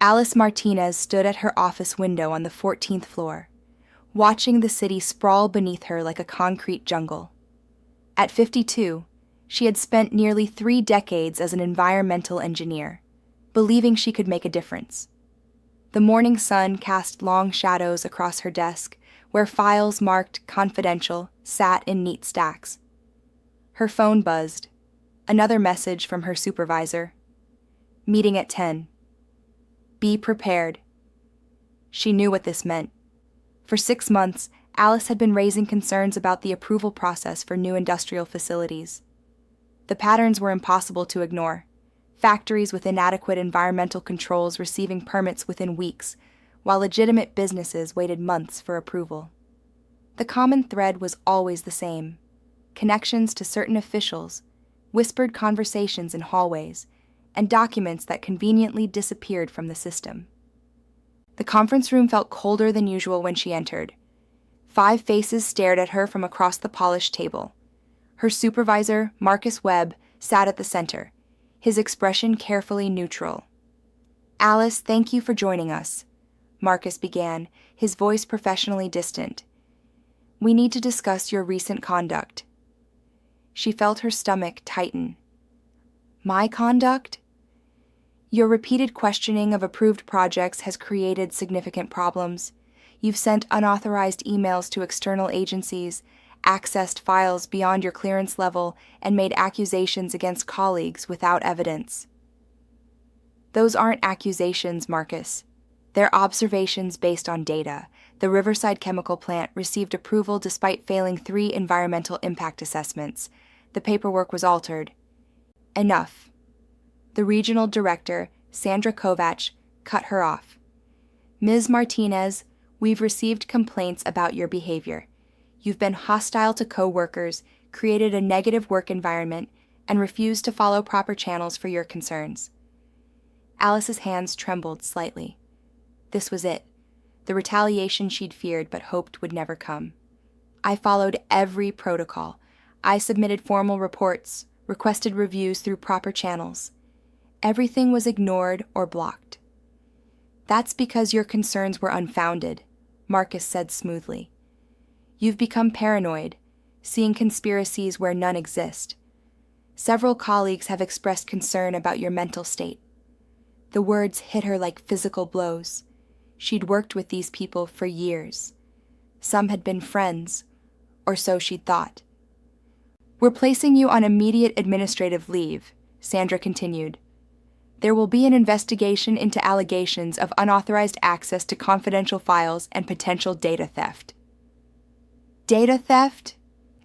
Alice Martinez stood at her office window on the 14th floor, watching the city sprawl beneath her like a concrete jungle. At 52, she had spent nearly 3 decades as an environmental engineer, believing she could make a difference. The morning sun cast long shadows across her desk, where files marked confidential sat in neat stacks. Her phone buzzed. Another message from her supervisor. Meeting at 10. Be prepared. She knew what this meant. For 6 months, Alice had been raising concerns about the approval process for new industrial facilities. The patterns were impossible to ignore. Factories with inadequate environmental controls receiving permits within weeks, while legitimate businesses waited months for approval. The common thread was always the same: connections to certain officials, whispered conversations in hallways, and documents that conveniently disappeared from the system. The conference room felt colder than usual when she entered. 5 faces stared at her from across the polished table. Her supervisor, Marcus Webb, sat at the center, his expression carefully neutral. "Alice, thank you for joining us," Marcus began, his voice professionally distant. "We need to discuss your recent conduct." She felt her stomach tighten. "My conduct?" "Your repeated questioning of approved projects has created significant problems. You've sent unauthorized emails to external agencies, accessed files beyond your clearance level, and made accusations against colleagues without evidence." "Those aren't accusations, Marcus. They're observations based on data. The Riverside chemical plant received approval despite failing 3 environmental impact assessments. The paperwork was altered." "Enough." The regional director, Sandra Kovach, cut her off. "Ms. Martinez, we've received complaints about your behavior. You've been hostile to co-workers, created a negative work environment, and refused to follow proper channels for your concerns." Alice's hands trembled slightly. This was it, the retaliation she'd feared but hoped would never come. "I followed every protocol. I submitted formal reports, requested reviews through proper channels. Everything was ignored or blocked." "That's because your concerns were unfounded," Marcus said smoothly. "You've become paranoid, seeing conspiracies where none exist. Several colleagues have expressed concern about your mental state." The words hit her like physical blows. She'd worked with these people for years. Some had been friends, or so she'd thought. "We're placing you on immediate administrative leave," Sandra continued. "There will be an investigation into allegations of unauthorized access to confidential files and potential data theft." "Data theft?"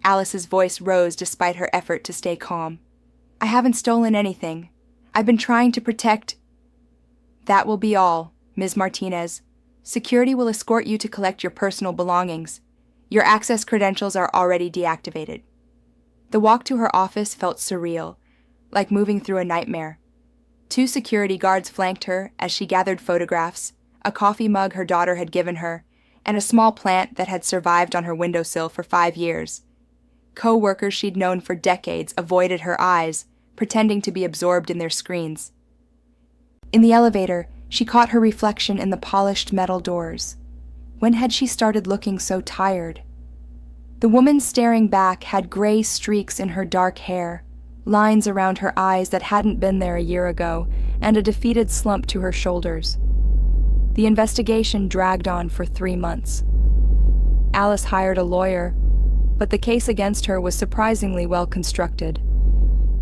Alice's voice rose despite her effort to stay calm. "I haven't stolen anything. I've been trying to protect—" "That will be all, Ms. Martinez. Security will escort you to collect your personal belongings. Your access credentials are already deactivated." The walk to her office felt surreal, like moving through a nightmare. 2 security guards flanked her as she gathered photographs, a coffee mug her daughter had given her, and a small plant that had survived on her windowsill for 5 years. Co-workers she'd known for decades avoided her eyes, pretending to be absorbed in their screens. In the elevator, she caught her reflection in the polished metal doors. When had she started looking so tired? The woman staring back had gray streaks in her dark hair, lines around her eyes that hadn't been there a year ago, and a defeated slump to her shoulders. The investigation dragged on for 3 months. Alice hired a lawyer, but the case against her was surprisingly well constructed.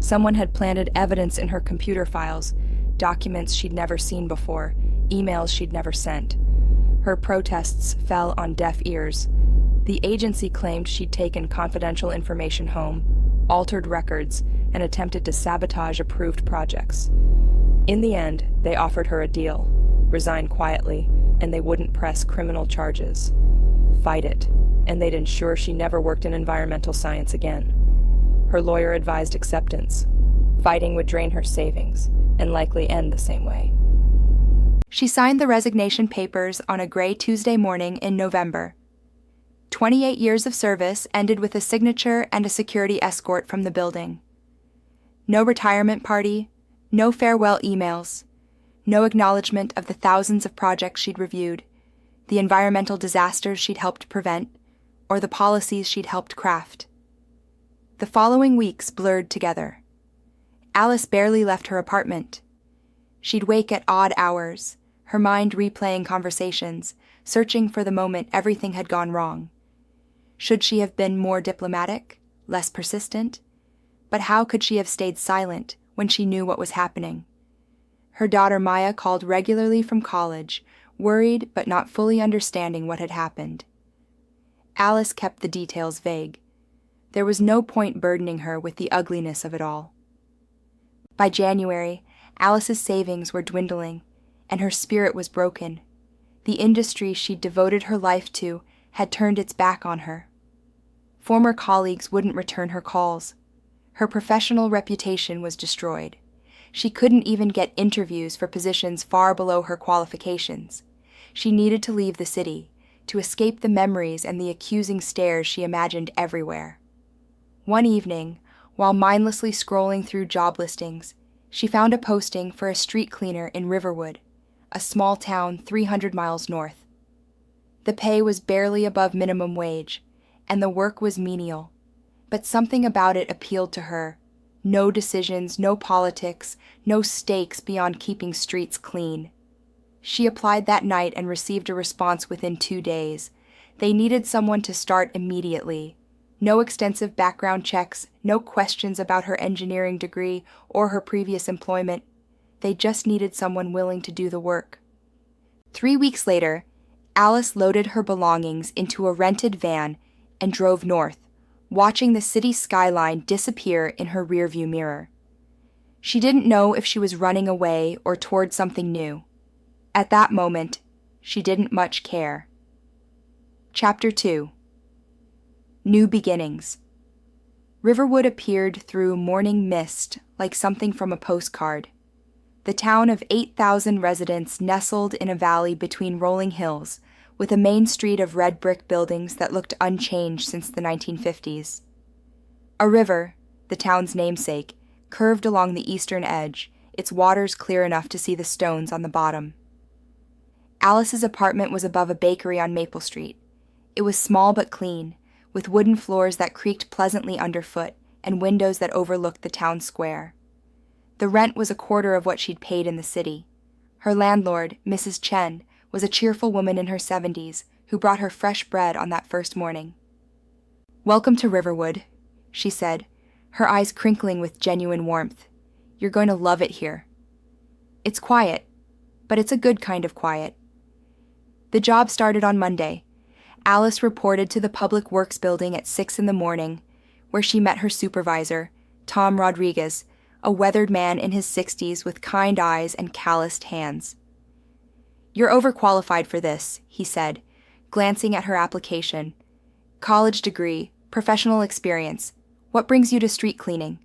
Someone had planted evidence in her computer files, documents she'd never seen before, emails she'd never sent. Her protests fell on deaf ears. The agency claimed she'd taken confidential information home, altered records, and attempted to sabotage approved projects. In the end, they offered her a deal: resign quietly, and they wouldn't press criminal charges. Fight it, and they'd ensure she never worked in environmental science again. Her lawyer advised acceptance. Fighting would drain her savings, and likely end the same way. She signed the resignation papers on a gray Tuesday morning in November. 28 years of service ended with a signature and a security escort from the building. No retirement party, no farewell emails, No acknowledgement of the thousands of projects she'd reviewed, the environmental disasters she'd helped prevent, or the policies she'd helped craft. The following weeks blurred together. Alice barely left her apartment. She'd wake at odd hours, her mind replaying conversations, searching for the moment everything had gone wrong. Should she have been more diplomatic, less persistent? But how could she have stayed silent when she knew what was happening? Her daughter Maya called regularly from college, worried but not fully understanding what had happened. Alice kept the details vague. There was no point burdening her with the ugliness of it all. By January, Alice's savings were dwindling, and her spirit was broken. The industry she'd devoted her life to had turned its back on her. Former colleagues wouldn't return her calls. Her professional reputation was destroyed. She couldn't even get interviews for positions far below her qualifications. She needed to leave the city, to escape the memories and the accusing stares she imagined everywhere. One evening, while mindlessly scrolling through job listings, she found a posting for a street cleaner in Riverwood, a small town 300 miles north. The pay was barely above minimum wage, and the work was menial, but something about it appealed to her. No decisions, no politics, no stakes beyond keeping streets clean. She applied that night and received a response within 2 days. They needed someone to start immediately. No extensive background checks, no questions about her engineering degree or her previous employment. They just needed someone willing to do the work. 3 weeks later, Alice loaded her belongings into a rented van and drove north, watching the city skyline disappear in her rearview mirror. She didn't know if she was running away or toward something new. At that moment, she didn't much care. Chapter 2. New Beginnings. Riverwood appeared through morning mist like something from a postcard. The town of 8,000 residents nestled in a valley between rolling hills, with a main street of red brick buildings that looked unchanged since the 1950s. A river, the town's namesake, curved along the eastern edge, its waters clear enough to see the stones on the bottom. Alice's apartment was above a bakery on Maple Street. It was small but clean, with wooden floors that creaked pleasantly underfoot and windows that overlooked the town square. The rent was a quarter of what she'd paid in the city. Her landlord, Mrs. Chen, was a cheerful woman in her 70s who brought her fresh bread on that first morning. "Welcome to Riverwood," she said, her eyes crinkling with genuine warmth. "You're going to love it here. It's quiet, but it's a good kind of quiet." The job started on Monday. Alice reported to the Public Works building at 6 in the morning, where she met her supervisor, Tom Rodriguez, a weathered man in his 60s with kind eyes and calloused hands. "You're overqualified for this," he said, glancing at her application. "College degree, professional experience. What brings you to street cleaning?"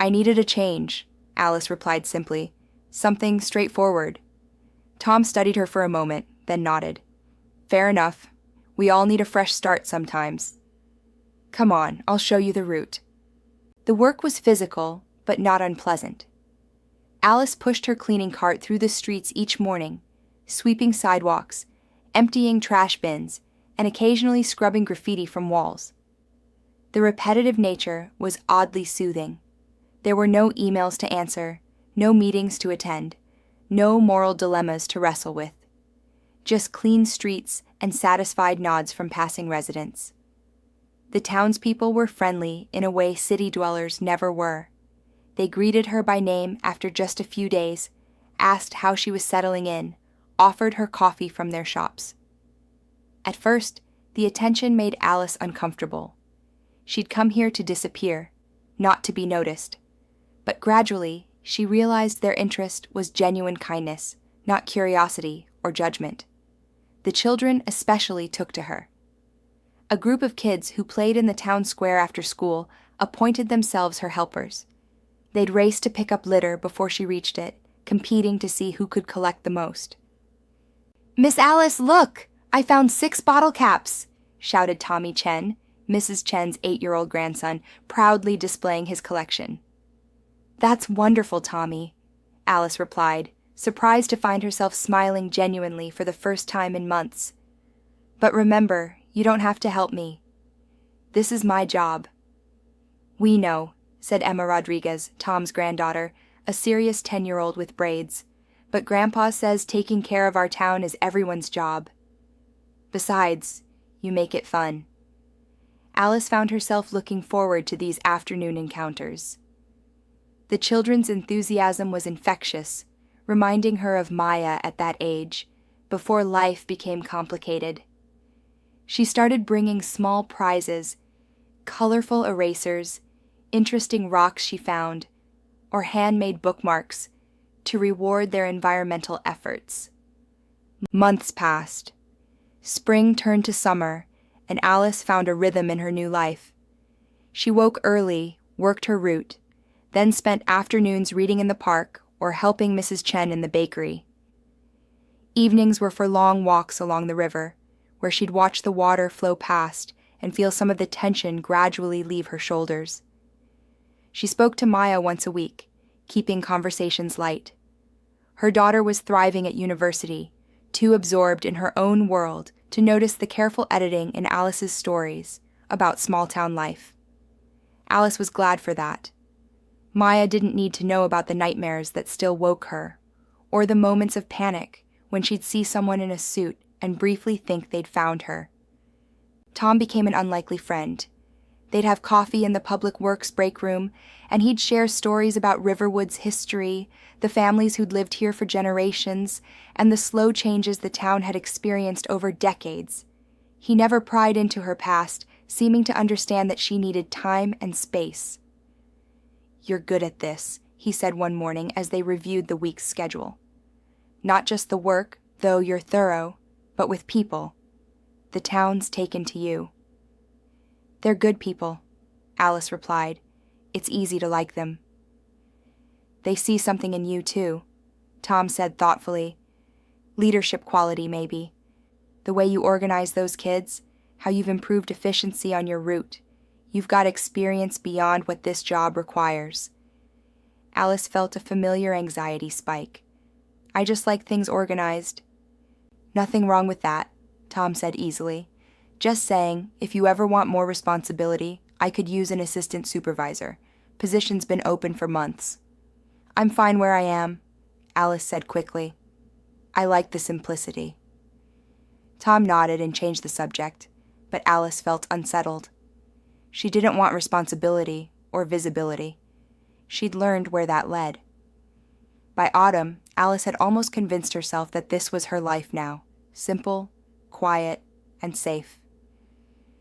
"I needed a change," Alice replied simply. "Something straightforward." Tom studied her for a moment, then nodded. "Fair enough. We all need a fresh start sometimes. Come on, I'll show you the route." The work was physical, but not unpleasant. Alice pushed her cleaning cart through the streets each morning, sweeping sidewalks, emptying trash bins, and occasionally scrubbing graffiti from walls. The repetitive nature was oddly soothing. There were no emails to answer, no meetings to attend, no moral dilemmas to wrestle with. Just clean streets and satisfied nods from passing residents. The townspeople were friendly in a way city dwellers never were. They greeted her by name after just a few days, asked how she was settling in, offered her coffee from their shops. At first, the attention made Alice uncomfortable. She'd come here to disappear, not to be noticed. But gradually, she realized their interest was genuine kindness, not curiosity or judgment. The children especially took to her. A group of kids who played in the town square after school appointed themselves her helpers. They'd race to pick up litter before she reached it, competing to see who could collect the most. "Miss Alice, look! I found 6 bottle caps!" shouted Tommy Chen, Mrs. Chen's 8-year-old grandson, proudly displaying his collection. "That's wonderful, Tommy," Alice replied, surprised to find herself smiling genuinely for the first time in months. "But remember, you don't have to help me. This is my job." "We know," said Emma Rodriguez, Tom's granddaughter, a serious 10-year-old with braids. "But Grandpa says taking care of our town is everyone's job. Besides, you make it fun." Alice found herself looking forward to these afternoon encounters. The children's enthusiasm was infectious, reminding her of Maya at that age, before life became complicated. She started bringing small prizes, colorful erasers, interesting rocks she found, or handmade bookmarks, to reward their environmental efforts. Months passed. Spring turned to summer, and Alice found a rhythm in her new life. She woke early, worked her route, then spent afternoons reading in the park or helping Mrs. Chen in the bakery. Evenings were for long walks along the river, where she'd watch the water flow past and feel some of the tension gradually leave her shoulders. She spoke to Maya once a week, keeping conversations light. Her daughter was thriving at university, too absorbed in her own world to notice the careful editing in Alice's stories about small-town life. Alice was glad for that. Maya didn't need to know about the nightmares that still woke her, or the moments of panic when she'd see someone in a suit and briefly think they'd found her. Tom became an unlikely friend. They'd have coffee in the public works break room, and he'd share stories about Riverwood's history, the families who'd lived here for generations, and the slow changes the town had experienced over decades. He never pried into her past, seeming to understand that she needed time and space. "You're good at this," he said one morning as they reviewed the week's schedule. "Not just the work, though you're thorough, but with people. The town's taken to you." "They're good people," Alice replied. "It's easy to like them." "They see something in you, too," Tom said thoughtfully. "Leadership quality, maybe. The way you organize those kids, how you've improved efficiency on your route. You've got experience beyond what this job requires." Alice felt a familiar anxiety spike. "I just like things organized." "Nothing wrong with that," Tom said easily. "Just saying, if you ever want more responsibility, I could use an assistant supervisor. Position's been open for months." "I'm fine where I am," Alice said quickly. "I like the simplicity." Tom nodded and changed the subject, but Alice felt unsettled. She didn't want responsibility or visibility. She'd learned where that led. By autumn, Alice had almost convinced herself that this was her life now, simple, quiet, and safe.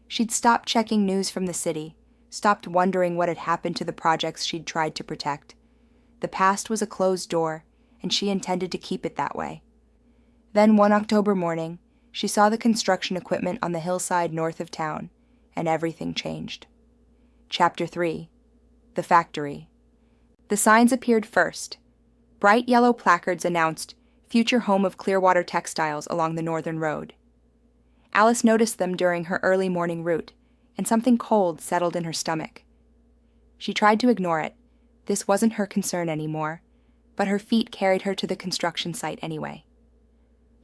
She'd stopped checking news from the city, stopped wondering what had happened to the projects she'd tried to protect. The past was a closed door, and she intended to keep it that way. Then one October morning, she saw the construction equipment on the hillside north of town, and everything changed. Chapter 3. The Factory. The signs appeared first. Bright yellow placards announced "Future Home of Clearwater Textiles" along the northern road. Alice noticed them during her early morning route, and something cold settled in her stomach. She tried to ignore it. This wasn't her concern anymore, but her feet carried her to the construction site anyway.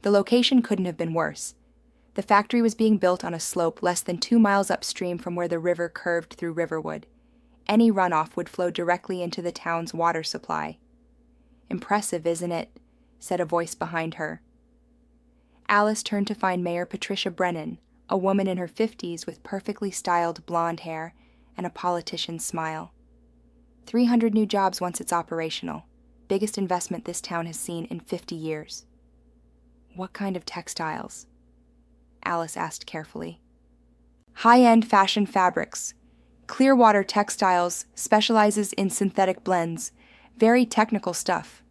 The location couldn't have been worse. The factory was being built on a slope less than 2 miles upstream from where the river curved through Riverwood. Any runoff would flow directly into the town's water supply. "Impressive, isn't it?" said a voice behind her. Alice turned to find Mayor Patricia Brennan, a woman in her 50s with perfectly styled blonde hair and a politician's smile. 300 new jobs once it's operational. Biggest investment this town has seen in 50 years. "What kind of textiles?" Alice asked carefully. "High-end fashion fabrics. Clearwater Textiles specializes in synthetic blends, very technical stuff.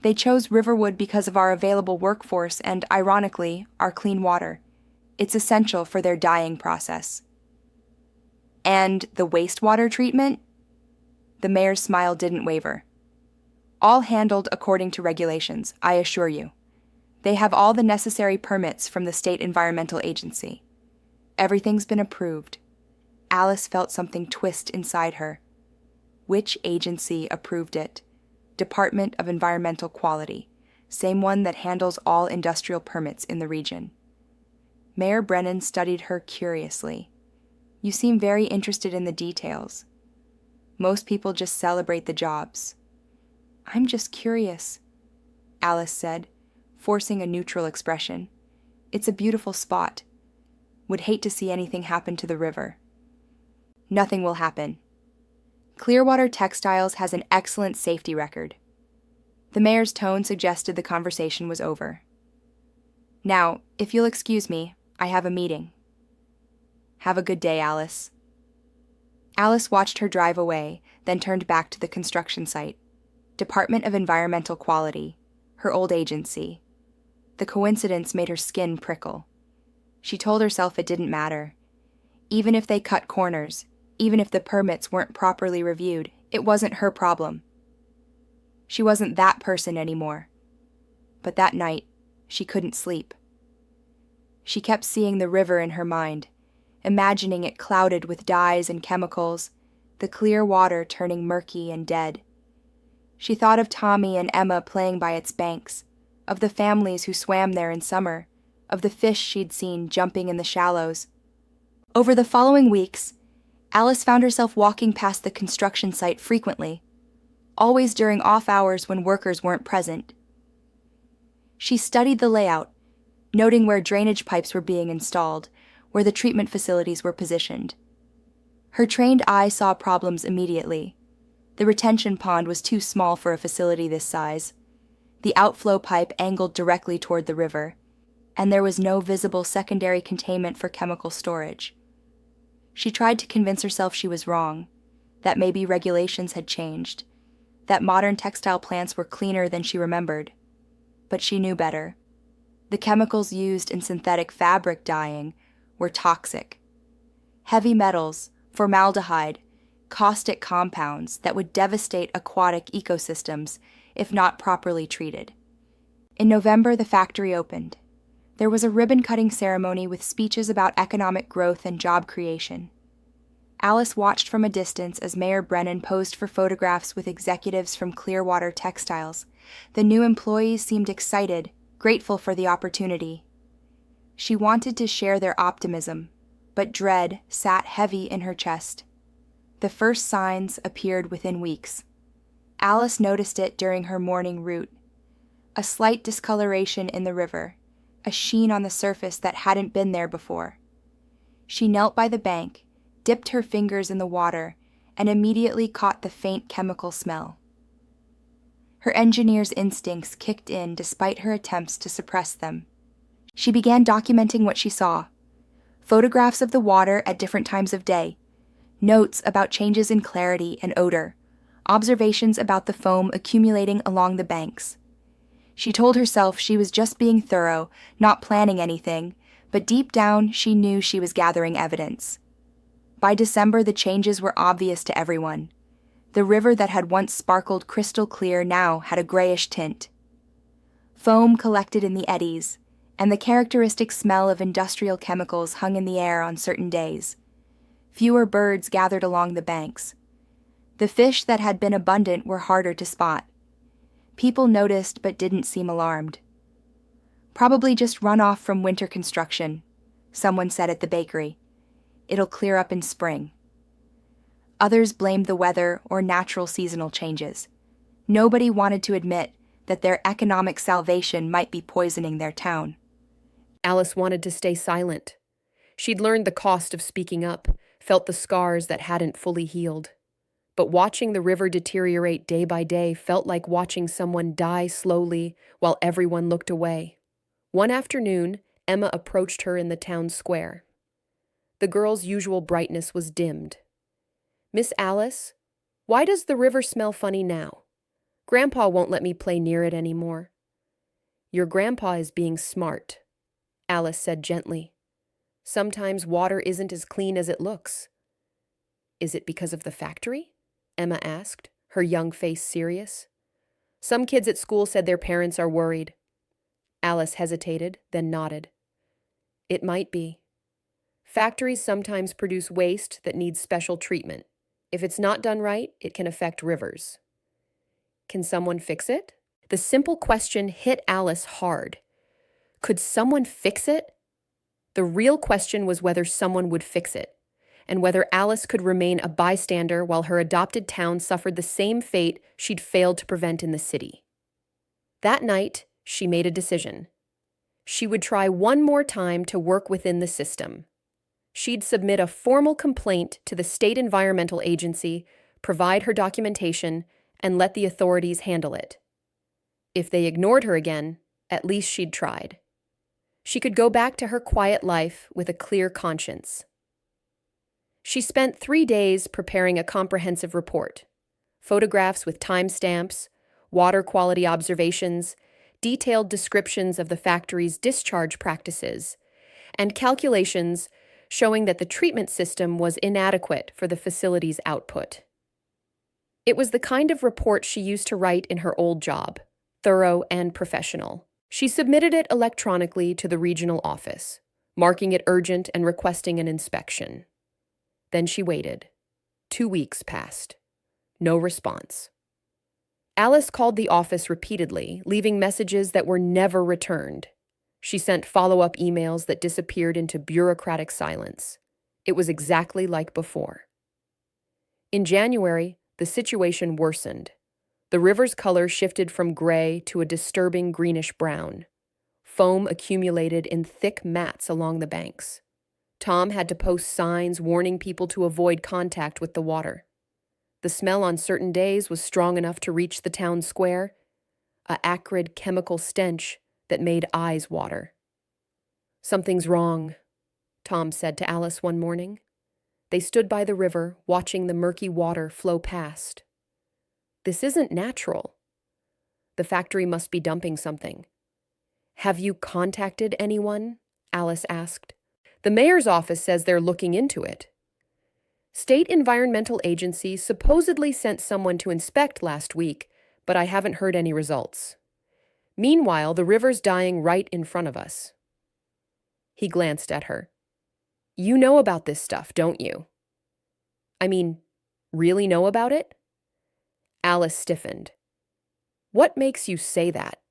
They chose Riverwood because of our available workforce and, ironically, our clean water. It's essential for their dyeing process." "And the wastewater treatment?" The mayor's smile didn't waver. "All handled according to regulations, I assure you. They have all the necessary permits from the State Environmental Agency. Everything's been approved." Alice felt something twist inside her. Which agency approved it? Department of Environmental Quality. same one that handles all industrial permits in the region. Mayor Brennan studied her curiously. You seem very interested in the details. Most people just celebrate the jobs. I'm just curious, Alice said, forcing a neutral expression. It's a beautiful spot. Would hate to see anything happen to the river. Nothing will happen. Clearwater Textiles has an excellent safety record. The mayor's tone suggested the conversation was over. Now, if you'll excuse me, I have a meeting. Have a good day, Alice. Alice watched her drive away, then turned back to the construction site. Department of Environmental Quality, her old agency. The coincidence made her skin prickle. She told herself it didn't matter. Even if they cut corners, even if the permits weren't properly reviewed, it wasn't her problem. She wasn't that person anymore. But that night, she couldn't sleep. She kept seeing the river in her mind, imagining it clouded with dyes and chemicals, the clear water turning murky and dead. She thought of Tommy and Emma playing by its banks, of the families who swam there in summer, of the fish she'd seen jumping in the shallows. Over the following weeks, Alice found herself walking past the construction site frequently, always during off hours when workers weren't present. She studied the layout, noting where drainage pipes were being installed, where the treatment facilities were positioned. Her trained eye saw problems immediately. The retention pond was too small for a facility this size. The outflow pipe angled directly toward the river, and there was no visible secondary containment for chemical storage. She tried to convince herself she was wrong, that maybe regulations had changed, that modern textile plants were cleaner than she remembered. But she knew better. The chemicals used in synthetic fabric dyeing were toxic. Heavy metals, formaldehyde, caustic compounds that would devastate aquatic ecosystems if not properly treated. In November, the factory opened. There was a ribbon-cutting ceremony with speeches about economic growth and job creation. Alice watched from a distance as Mayor Brennan posed for photographs with executives from Clearwater Textiles. The new employees seemed excited, grateful for the opportunity. She wanted to share their optimism, but dread sat heavy in her chest. The first signs appeared within weeks. Alice noticed it during her morning route. A slight discoloration in the river, a sheen on the surface that hadn't been there before. She knelt by the bank, dipped her fingers in the water, and immediately caught the faint chemical smell. Her engineer's instincts kicked in despite her attempts to suppress them. She began documenting what she saw. Photographs of the water at different times of day, notes about changes in clarity and odor, observations about the foam accumulating along the banks. She told herself she was just being thorough, not planning anything, but deep down she knew she was gathering evidence. By December, the changes were obvious to everyone. The river that had once sparkled crystal clear now had a grayish tint. Foam collected in the eddies, and the characteristic smell of industrial chemicals hung in the air on certain days. Fewer birds gathered along the banks. The fish that had been abundant were harder to spot. People noticed but didn't seem alarmed. Probably just runoff from winter construction, someone said at the bakery. It'll clear up in spring. Others blamed the weather or natural seasonal changes. Nobody wanted to admit that their economic salvation might be poisoning their town. Alice wanted to stay silent. She'd learned the cost of speaking up, felt the scars that hadn't fully healed. But watching the river deteriorate day by day felt like watching someone die slowly while everyone looked away. One afternoon, Emma approached her in the town square. The girl's usual brightness was dimmed. "Miss Alice, why does the river smell funny now? Grandpa won't let me play near it anymore." "Your grandpa is being smart," Alice said gently. "Sometimes water isn't as clean as it looks." "Is it because of the factory?" Emma asked, her young face serious. "Some kids at school said their parents are worried." Alice hesitated, then nodded. "It might be. Factories sometimes produce waste that needs special treatment. If it's not done right, it can affect rivers." "Can someone fix it?" The simple question hit Alice hard. Could someone fix it? The real question was whether someone would fix it, and whether Alice could remain a bystander while her adopted town suffered the same fate she'd failed to prevent in the city. That night, she made a decision. She would try one more time to work within the system. She'd submit a formal complaint to the state environmental agency, provide her documentation, and let the authorities handle it. If they ignored her again, at least she'd tried. She could go back to her quiet life with a clear conscience. She spent 3 days preparing a comprehensive report. Photographs with timestamps, water quality observations, detailed descriptions of the factory's discharge practices, and calculations showing that the treatment system was inadequate for the facility's output. It was the kind of report she used to write in her old job, thorough and professional. She submitted it electronically to the regional office, marking it urgent and requesting an inspection. Then she waited. 2 weeks passed. No response. Alice called the office repeatedly, leaving messages that were never returned. She sent follow-up emails that disappeared into bureaucratic silence. It was exactly like before. In January, the situation worsened. The river's color shifted from gray to a disturbing greenish-brown. Foam accumulated in thick mats along the banks. Tom had to post signs warning people to avoid contact with the water. The smell on certain days was strong enough to reach the town square, a acrid chemical stench that made eyes water. "Something's wrong," Tom said to Alice one morning. They stood by the river, watching the murky water flow past. "This isn't natural. The factory must be dumping something." "Have you contacted anyone?" Alice asked. "The mayor's office says they're looking into it. State environmental agency supposedly sent someone to inspect last week, but I haven't heard any results. Meanwhile, the river's dying right in front of us." He glanced at her. "You know about this stuff, don't you? I mean, really know about it?" Alice stiffened. "What makes you say that?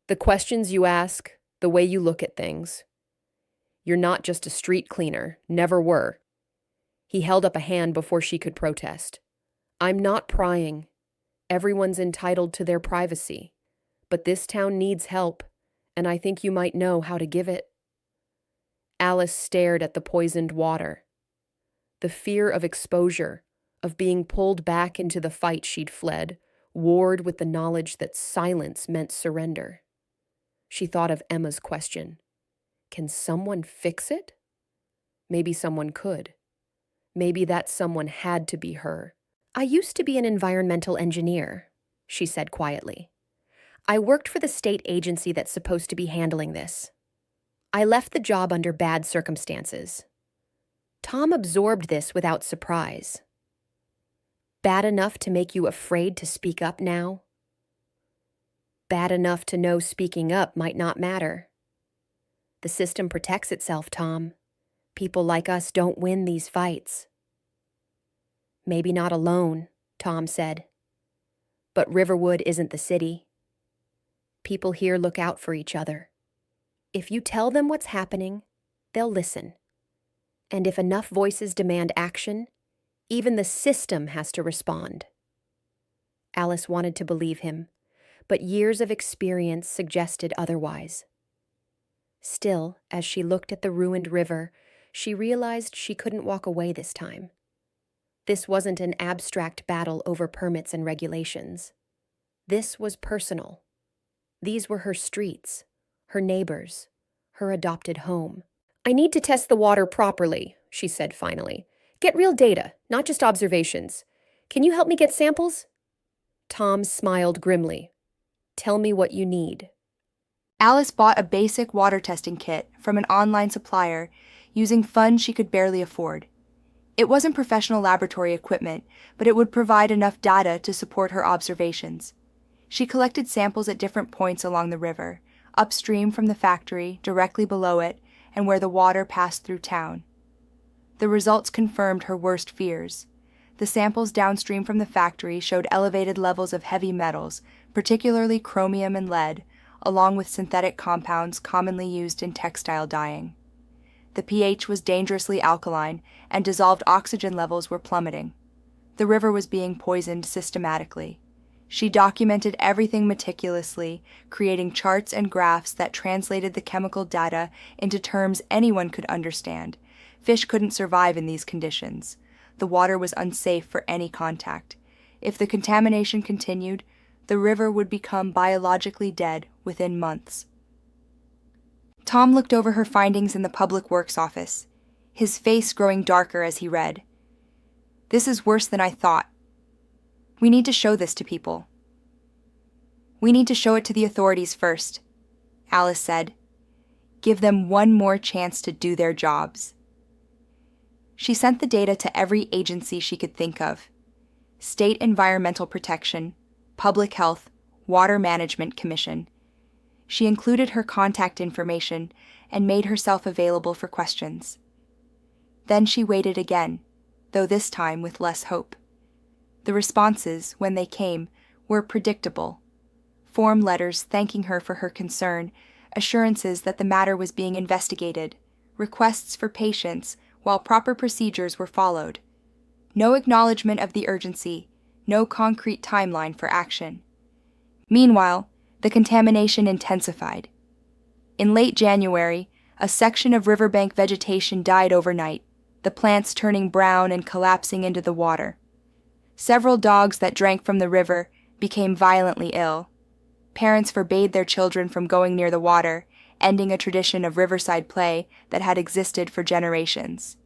The questions you ask, the way you look at things. You're not just a street cleaner, never were." He held up a hand before she could protest. "I'm not prying. Everyone's entitled to their privacy. But this town needs help, and I think you might know how to give it." Alice stared at the poisoned water. The fear of exposure, of being pulled back into the fight she'd fled, warred with the knowledge that silence meant surrender. She thought of Emma's question. Can someone fix it? Maybe someone could. Maybe that someone had to be her. "I used to be an environmental engineer," she said quietly. "I worked for the state agency that's supposed to be handling this. I left the job under bad circumstances." Tom absorbed this without surprise. "Bad enough to make you afraid to speak up now?" "Bad enough to know speaking up might not matter." "The system protects itself, Tom. People like us don't win these fights." "Maybe not alone," Tom said. "But Riverwood isn't the city. People here look out for each other. If you tell them what's happening, they'll listen. And if enough voices demand action, even the system has to respond." Alice wanted to believe him, but years of experience suggested otherwise. Still, as she looked at the ruined river, she realized she couldn't walk away this time. This wasn't an abstract battle over permits and regulations. This was personal. These were her streets, her neighbors, her adopted home. "I need to test the water properly," she said finally. "Get real data, not just observations. Can you help me get samples?" Tom smiled grimly. "Tell me what you need." Alice bought a basic water testing kit from an online supplier using funds she could barely afford. It wasn't professional laboratory equipment, but it would provide enough data to support her observations. She collected samples at different points along the river, upstream from the factory, directly below it, and where the water passed through town. The results confirmed her worst fears. The samples downstream from the factory showed elevated levels of heavy metals, particularly chromium and lead, along with synthetic compounds commonly used in textile dyeing. The pH was dangerously alkaline, and dissolved oxygen levels were plummeting. The river was being poisoned systematically. She documented everything meticulously, creating charts and graphs that translated the chemical data into terms anyone could understand. Fish couldn't survive in these conditions. The water was unsafe for any contact. If the contamination continued, the river would become biologically dead within months. Tom looked over her findings in the Public Works office, his face growing darker as he read. "This is worse than I thought. We need to show this to people." "We need to show it to the authorities first," Alice said. "Give them one more chance to do their jobs." She sent the data to every agency she could think of: State Environmental Protection, Public Health, Water Management Commission. She included her contact information and made herself available for questions. Then she waited again, though this time with less hope. The responses, when they came, were predictable. Form letters thanking her for her concern, assurances that the matter was being investigated, requests for patience while proper procedures were followed. No acknowledgement of the urgency, no concrete timeline for action. Meanwhile, the contamination intensified. In late January, a section of riverbank vegetation died overnight, the plants turning brown and collapsing into the water. Several dogs that drank from the river became violently ill. Parents forbade their children from going near the water, ending a tradition of riverside play that had existed for generations.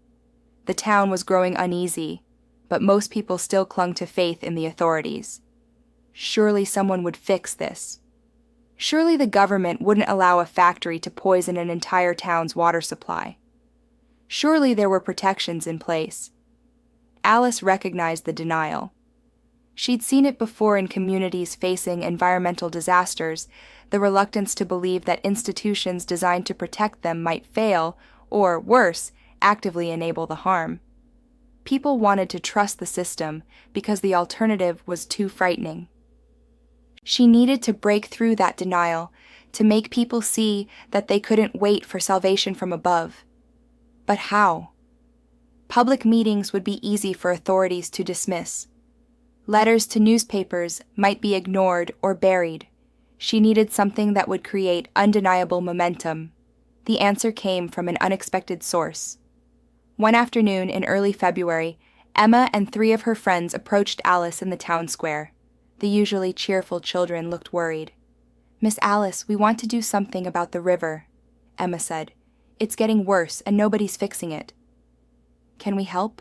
The town was growing uneasy, but most people still clung to faith in the authorities. Surely someone would fix this. Surely the government wouldn't allow a factory to poison an entire town's water supply. Surely there were protections in place. Alice recognized the denial. She'd seen it before in communities facing environmental disasters, the reluctance to believe that institutions designed to protect them might fail, or, worse, actively enable the harm. People wanted to trust the system because the alternative was too frightening. She needed to break through that denial, to make people see that they couldn't wait for salvation from above. But how? Public meetings would be easy for authorities to dismiss. Letters to newspapers might be ignored or buried. She needed something that would create undeniable momentum. The answer came from an unexpected source. One afternoon in early February, Emma and 3 of her friends approached Alice in the town square. The usually cheerful children looked worried. "Miss Alice, we want to do something about the river," Emma said. "It's getting worse and nobody's fixing it." "Can we help?"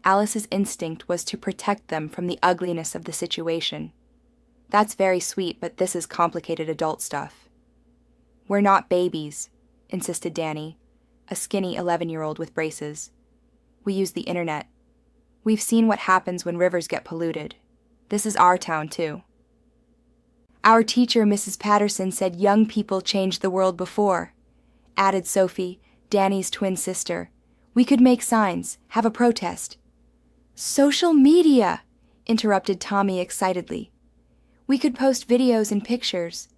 Alice's instinct was to protect them from the ugliness of the situation. "That's very sweet, but this is complicated adult stuff." "We're not babies," insisted Danny, a skinny 11-year-old with braces. "We use the internet. We've seen what happens when rivers get polluted. This is our town, too." "Our teacher, Mrs. Patterson, said young people changed the world before," added Sophie, Danny's twin sister. "We could make signs, have a protest." "Social media!" interrupted Tommy excitedly. "We could post videos and pictures.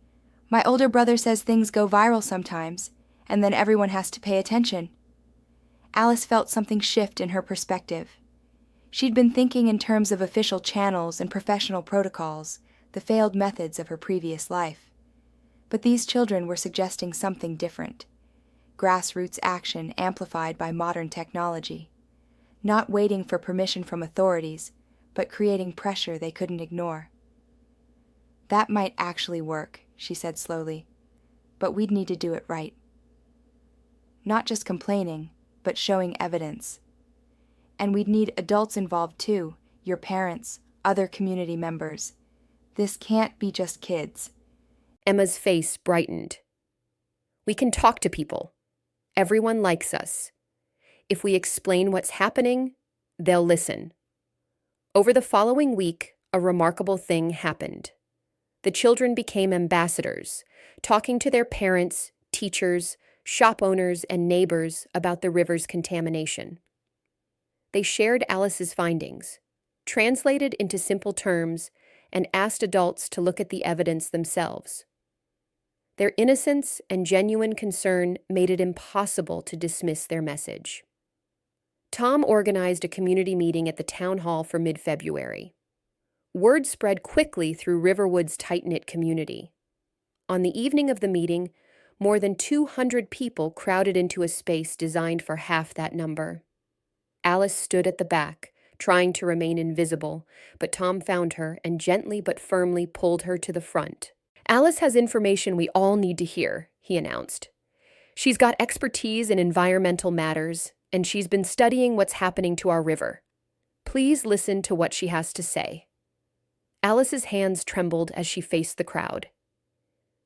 My older brother says things go viral sometimes, and then everyone has to pay attention." Alice felt something shift in her perspective. She'd been thinking in terms of official channels and professional protocols, the failed methods of her previous life. But these children were suggesting something different. Grassroots action amplified by modern technology. Not waiting for permission from authorities, but creating pressure they couldn't ignore. "That might actually work," she said slowly, "but we'd need to do it right. Not just complaining, but showing evidence. And we'd need adults involved too, your parents, other community members. This can't be just kids." Emma's face brightened. "We can talk to people. Everyone likes us. If we explain what's happening, they'll listen." Over the following week, a remarkable thing happened. The children became ambassadors, talking to their parents, teachers, shop owners, and neighbors about the river's contamination. They shared Alice's findings, translated into simple terms, and asked adults to look at the evidence themselves. Their innocence and genuine concern made it impossible to dismiss their message. Tom organized a community meeting at the town hall for mid-February. Word spread quickly through Riverwood's tight-knit community. On the evening of the meeting, more than 200 people crowded into a space designed for half that number. Alice stood at the back, trying to remain invisible, but Tom found her and gently but firmly pulled her to the front. "Alice has information we all need to hear," he announced. "She's got expertise in environmental matters, and she's been studying what's happening to our river. Please listen to what she has to say." Alice's hands trembled as she faced the crowd.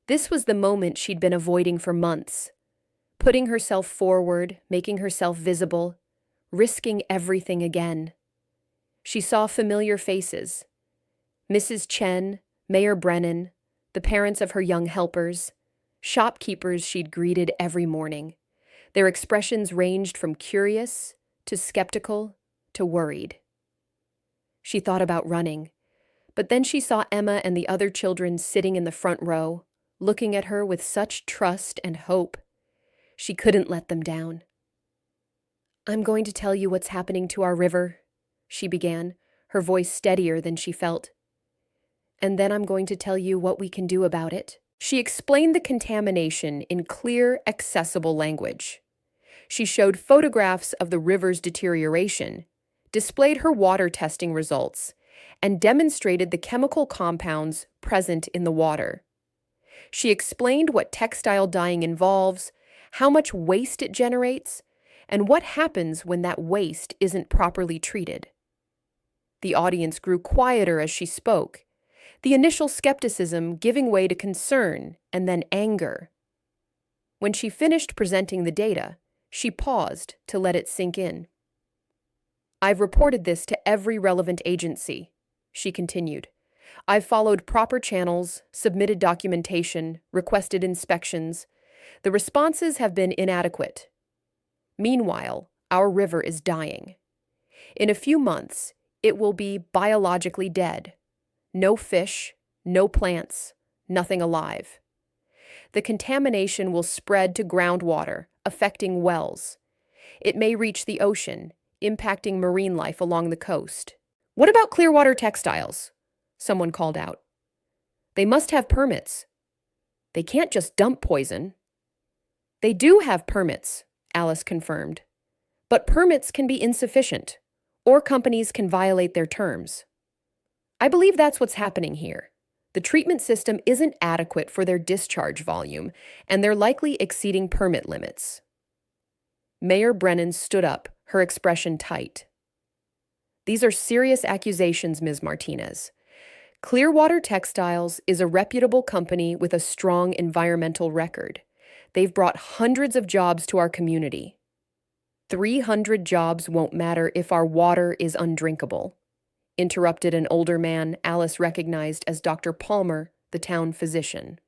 This was the moment she'd been avoiding for months, putting herself forward, making herself visible, risking everything again. She saw familiar faces: Mrs. Chen, Mayor Brennan, the parents of her young helpers, shopkeepers she'd greeted every morning. Their expressions ranged from curious to skeptical to worried. She thought about running, but then she saw Emma and the other children sitting in the front row, looking at her with such trust and hope. She couldn't let them down. "I'm going to tell you what's happening to our river," she began, her voice steadier than she felt. "And then I'm going to tell you what we can do about it." She explained the contamination in clear, accessible language. She showed photographs of the river's deterioration, displayed her water testing results, and demonstrated the chemical compounds present in the water. She explained what textile dyeing involves, how much waste it generates, and what happens when that waste isn't properly treated. The audience grew quieter as she spoke, the initial skepticism giving way to concern and then anger. When she finished presenting the data, she paused to let it sink in. "I've reported this to every relevant agency," she continued. "I've followed proper channels, submitted documentation, requested inspections. The responses have been inadequate. Meanwhile, our river is dying. In a few months, it will be biologically dead. No fish, no plants, nothing alive. The contamination will spread to groundwater, affecting wells. It may reach the ocean, impacting marine life along the coast." "What about Clearwater Textiles?" someone called out. "They must have permits. They can't just dump poison." "They do have permits," Alice confirmed. "But permits can be insufficient, or companies can violate their terms. I believe that's what's happening here. The treatment system isn't adequate for their discharge volume, and they're likely exceeding permit limits." Mayor Brennan stood up, her expression tight. "These are serious accusations, Ms. Martinez. Clearwater Textiles is a reputable company with a strong environmental record. They've brought hundreds of jobs to our community. 300 jobs won't matter if our water is undrinkable," interrupted an older man Alice recognized as Dr. Palmer, the town physician.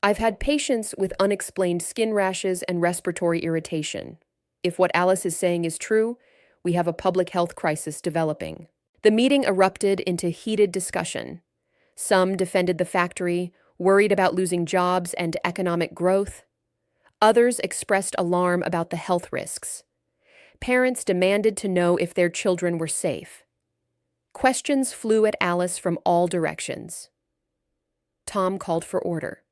"I've had patients with unexplained skin rashes and respiratory irritation. If what Alice is saying is true, we have a public health crisis developing." The meeting erupted into heated discussion. Some defended the factory, worried about losing jobs and economic growth. Others expressed alarm about the health risks. Parents demanded to know if their children were safe. Questions flew at Alice from all directions. Tom called for order.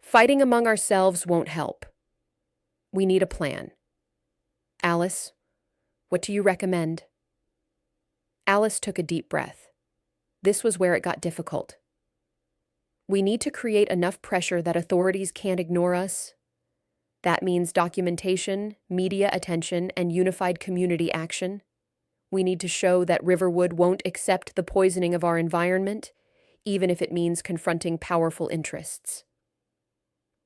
"Fighting among ourselves won't help. We need a plan. Alice, what do you recommend?" Alice took a deep breath. This was where it got difficult. "We need to create enough pressure that authorities can't ignore us. That means documentation, media attention, and unified community action. We need to show that Riverwood won't accept the poisoning of our environment, even if it means confronting powerful interests."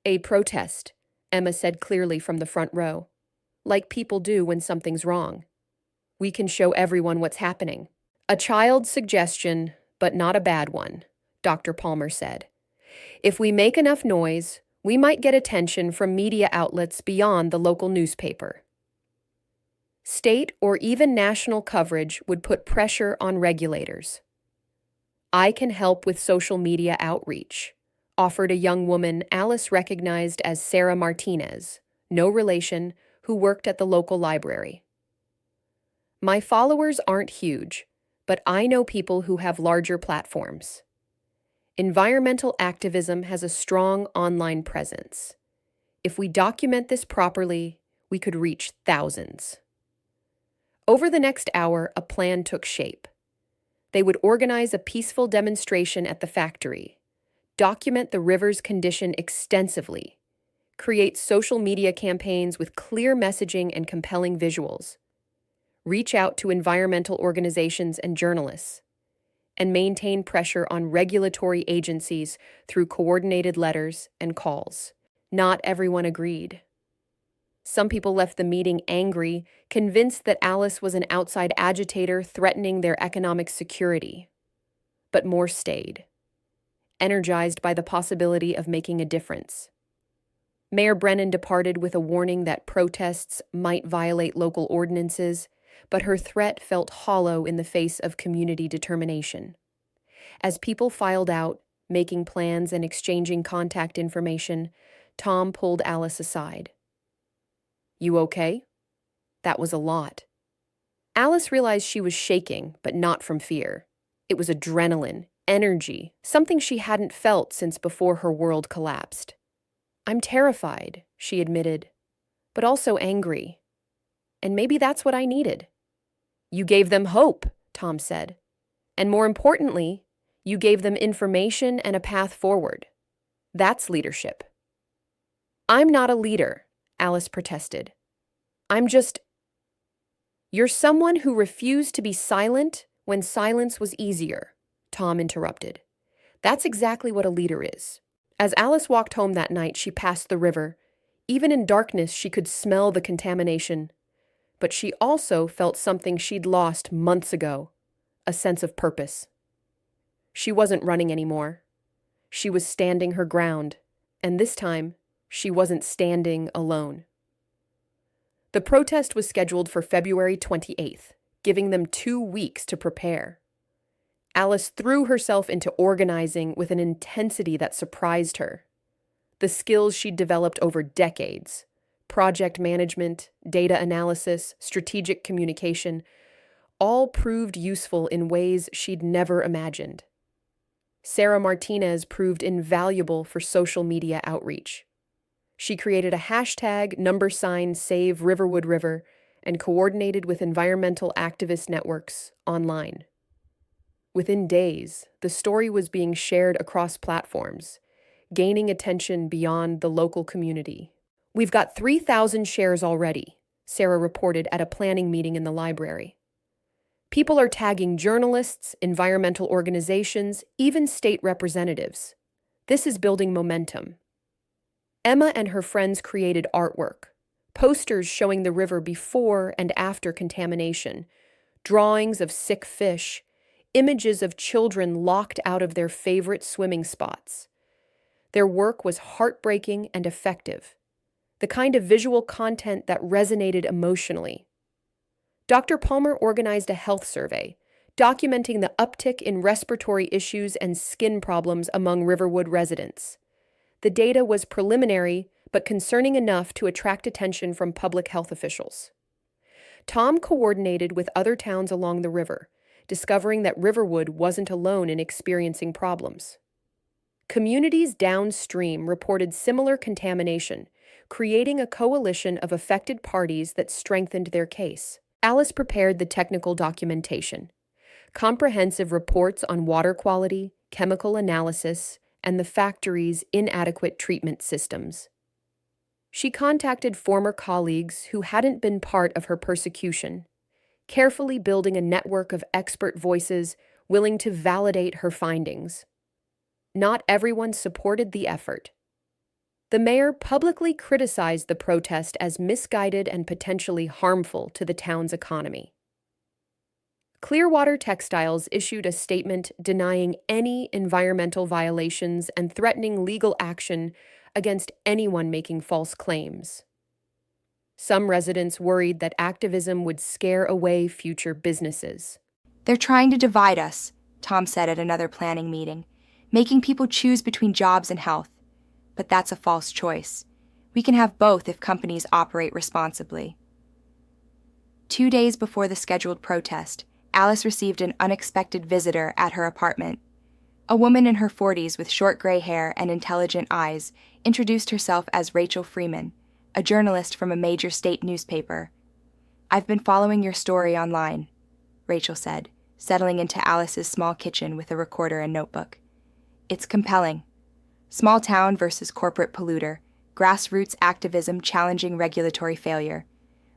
"A protest," Emma said clearly from the front row, "like people do when something's wrong. We can show everyone what's happening." "A child's suggestion, but not a bad one," Dr. Palmer said. "If we make enough noise, we might get attention from media outlets beyond the local newspaper. State or even national coverage would put pressure on regulators." I can help with social media outreach, offered a young woman Alice recognized as Sarah Martinez, no relation, who worked at the local library. My followers aren't huge, but I know people who have larger platforms. Environmental activism has a strong online presence. If we document this properly, we could reach thousands. Over the next hour, a plan took shape. They would organize a peaceful demonstration at the factory, document the river's condition extensively, create social media campaigns with clear messaging and compelling visuals, reach out to environmental organizations and journalists, and maintain pressure on regulatory agencies through coordinated letters and calls. Not everyone agreed. Some people left the meeting angry, convinced that Alice was an outside agitator threatening their economic security. But more stayed, energized by the possibility of making a difference. Mayor Brennan departed with a warning that protests might violate local ordinances, but her threat felt hollow in the face of community determination. As people filed out, making plans and exchanging contact information, Tom pulled Alice aside. "You okay?" That was a lot. Alice realized she was shaking, but not from fear. It was adrenaline, energy, something she hadn't felt since before her world collapsed. "I'm terrified," she admitted, "but also angry. And maybe that's what I needed." "You gave them hope," Tom said. "And more importantly, you gave them information and a path forward. That's leadership." "I'm not a leader," Alice protested. You're someone who refused to be silent when silence was easier," Tom interrupted. "That's exactly what a leader is." As Alice walked home that night, she passed the river. Even in darkness, she could smell the contamination. But she also felt something she'd lost months ago, a sense of purpose. She wasn't running anymore. She was standing her ground, and this time, she wasn't standing alone. The protest was scheduled for February 28th, giving them 2 weeks to prepare. Alice threw herself into organizing with an intensity that surprised her. The skills she'd developed over decades, project management, data analysis, strategic communication, all proved useful in ways she'd never imagined. Sarah Martinez proved invaluable for social media outreach. She created a hashtag #Save Riverwood River and coordinated with environmental activist networks online. Within days, the story was being shared across platforms, gaining attention beyond the local community. "We've got 3,000 shares already," Sarah reported at a planning meeting in the library. "People are tagging journalists, environmental organizations, even state representatives. This is building momentum." Emma and her friends created artwork, posters showing the river before and after contamination, drawings of sick fish, images of children locked out of their favorite swimming spots. Their work was heartbreaking and effective, the kind of visual content that resonated emotionally. Dr. Palmer organized a health survey, documenting the uptick in respiratory issues and skin problems among Riverwood residents. The data was preliminary, but concerning enough to attract attention from public health officials. Tom coordinated with other towns along the river, discovering that Riverwood wasn't alone in experiencing problems. Communities downstream reported similar contamination, creating a coalition of affected parties that strengthened their case. Alice prepared the technical documentation, comprehensive reports on water quality, chemical analysis, and the factory's inadequate treatment systems. She contacted former colleagues who hadn't been part of her persecution, carefully building a network of expert voices willing to validate her findings. Not everyone supported the effort. The mayor publicly criticized the protest as misguided and potentially harmful to the town's economy. Clearwater Textiles issued a statement denying any environmental violations and threatening legal action against anyone making false claims. Some residents worried that activism would scare away future businesses. They're trying to divide us, Tom said at another planning meeting, making people choose between jobs and health. But that's a false choice. We can have both if companies operate responsibly. 2 days before the scheduled protest, Alice received an unexpected visitor at her apartment. A woman in her 40s with short gray hair and intelligent eyes introduced herself as Rachel Freeman, a journalist from a major state newspaper. "I've been following your story online," Rachel said, settling into Alice's small kitchen with a recorder and notebook. "It's compelling. Small town versus corporate polluter, grassroots activism challenging regulatory failure.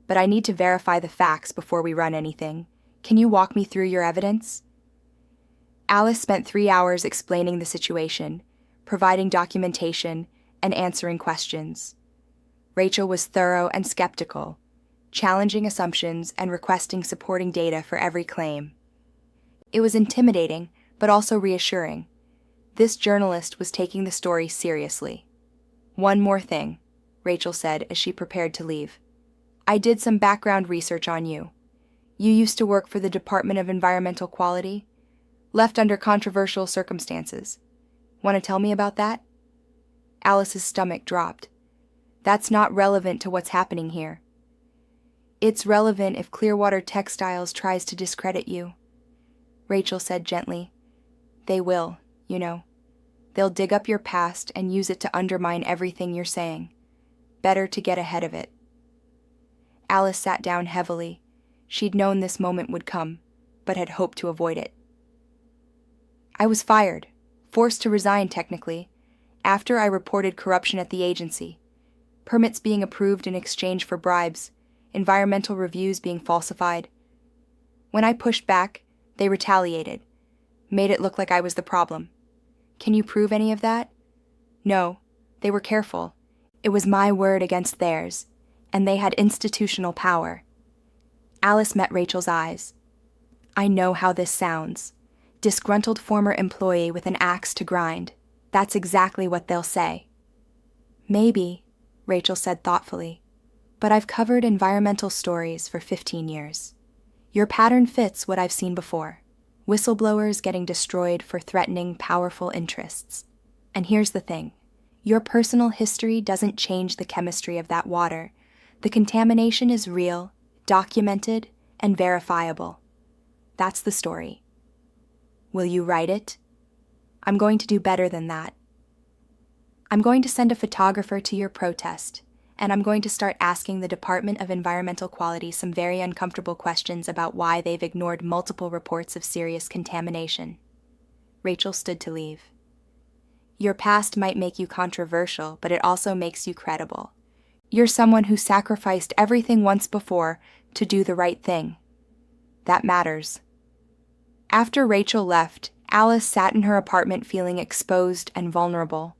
But I need to verify the facts before we run anything. Can you walk me through your evidence?" Alice spent 3 hours explaining the situation, providing documentation, and answering questions. Rachel was thorough and skeptical, challenging assumptions and requesting supporting data for every claim. It was intimidating, but also reassuring. This journalist was taking the story seriously. "One more thing," Rachel said as she prepared to leave. "I did some background research on you. You used to work for the Department of Environmental Quality, left under controversial circumstances. Want to tell me about that?" Alice's stomach dropped. "That's not relevant to what's happening here." "It's relevant if Clearwater Textiles tries to discredit you," Rachel said gently. "They will, you know. They'll dig up your past and use it to undermine everything you're saying. Better to get ahead of it." Alice sat down heavily. She'd known this moment would come, but had hoped to avoid it. "I was fired, forced to resign technically, after I reported corruption at the agency. Permits being approved in exchange for bribes, environmental reviews being falsified. When I pushed back, they retaliated, made it look like I was the problem. Can you prove any of that? No, they were careful. It was my word against theirs, and they had institutional power." Alice met Rachel's eyes. "I know how this sounds. Disgruntled former employee with an axe to grind. That's exactly what they'll say." "Maybe," Rachel said thoughtfully, "but I've covered environmental stories for 15 years. Your pattern fits what I've seen before. Whistleblowers getting destroyed for threatening powerful interests. And here's the thing. Your personal history doesn't change the chemistry of that water. The contamination is real, documented, and verifiable. That's the story. Will you write it? I'm going to do better than that. I'm going to send a photographer to your protest, and I'm going to start asking the Department of Environmental Quality some very uncomfortable questions about why they've ignored multiple reports of serious contamination." Rachel stood to leave. "Your past might make you controversial, but it also makes you credible. You're someone who sacrificed everything once before to do the right thing. That matters." After Rachel left, Alice sat in her apartment feeling exposed and vulnerable.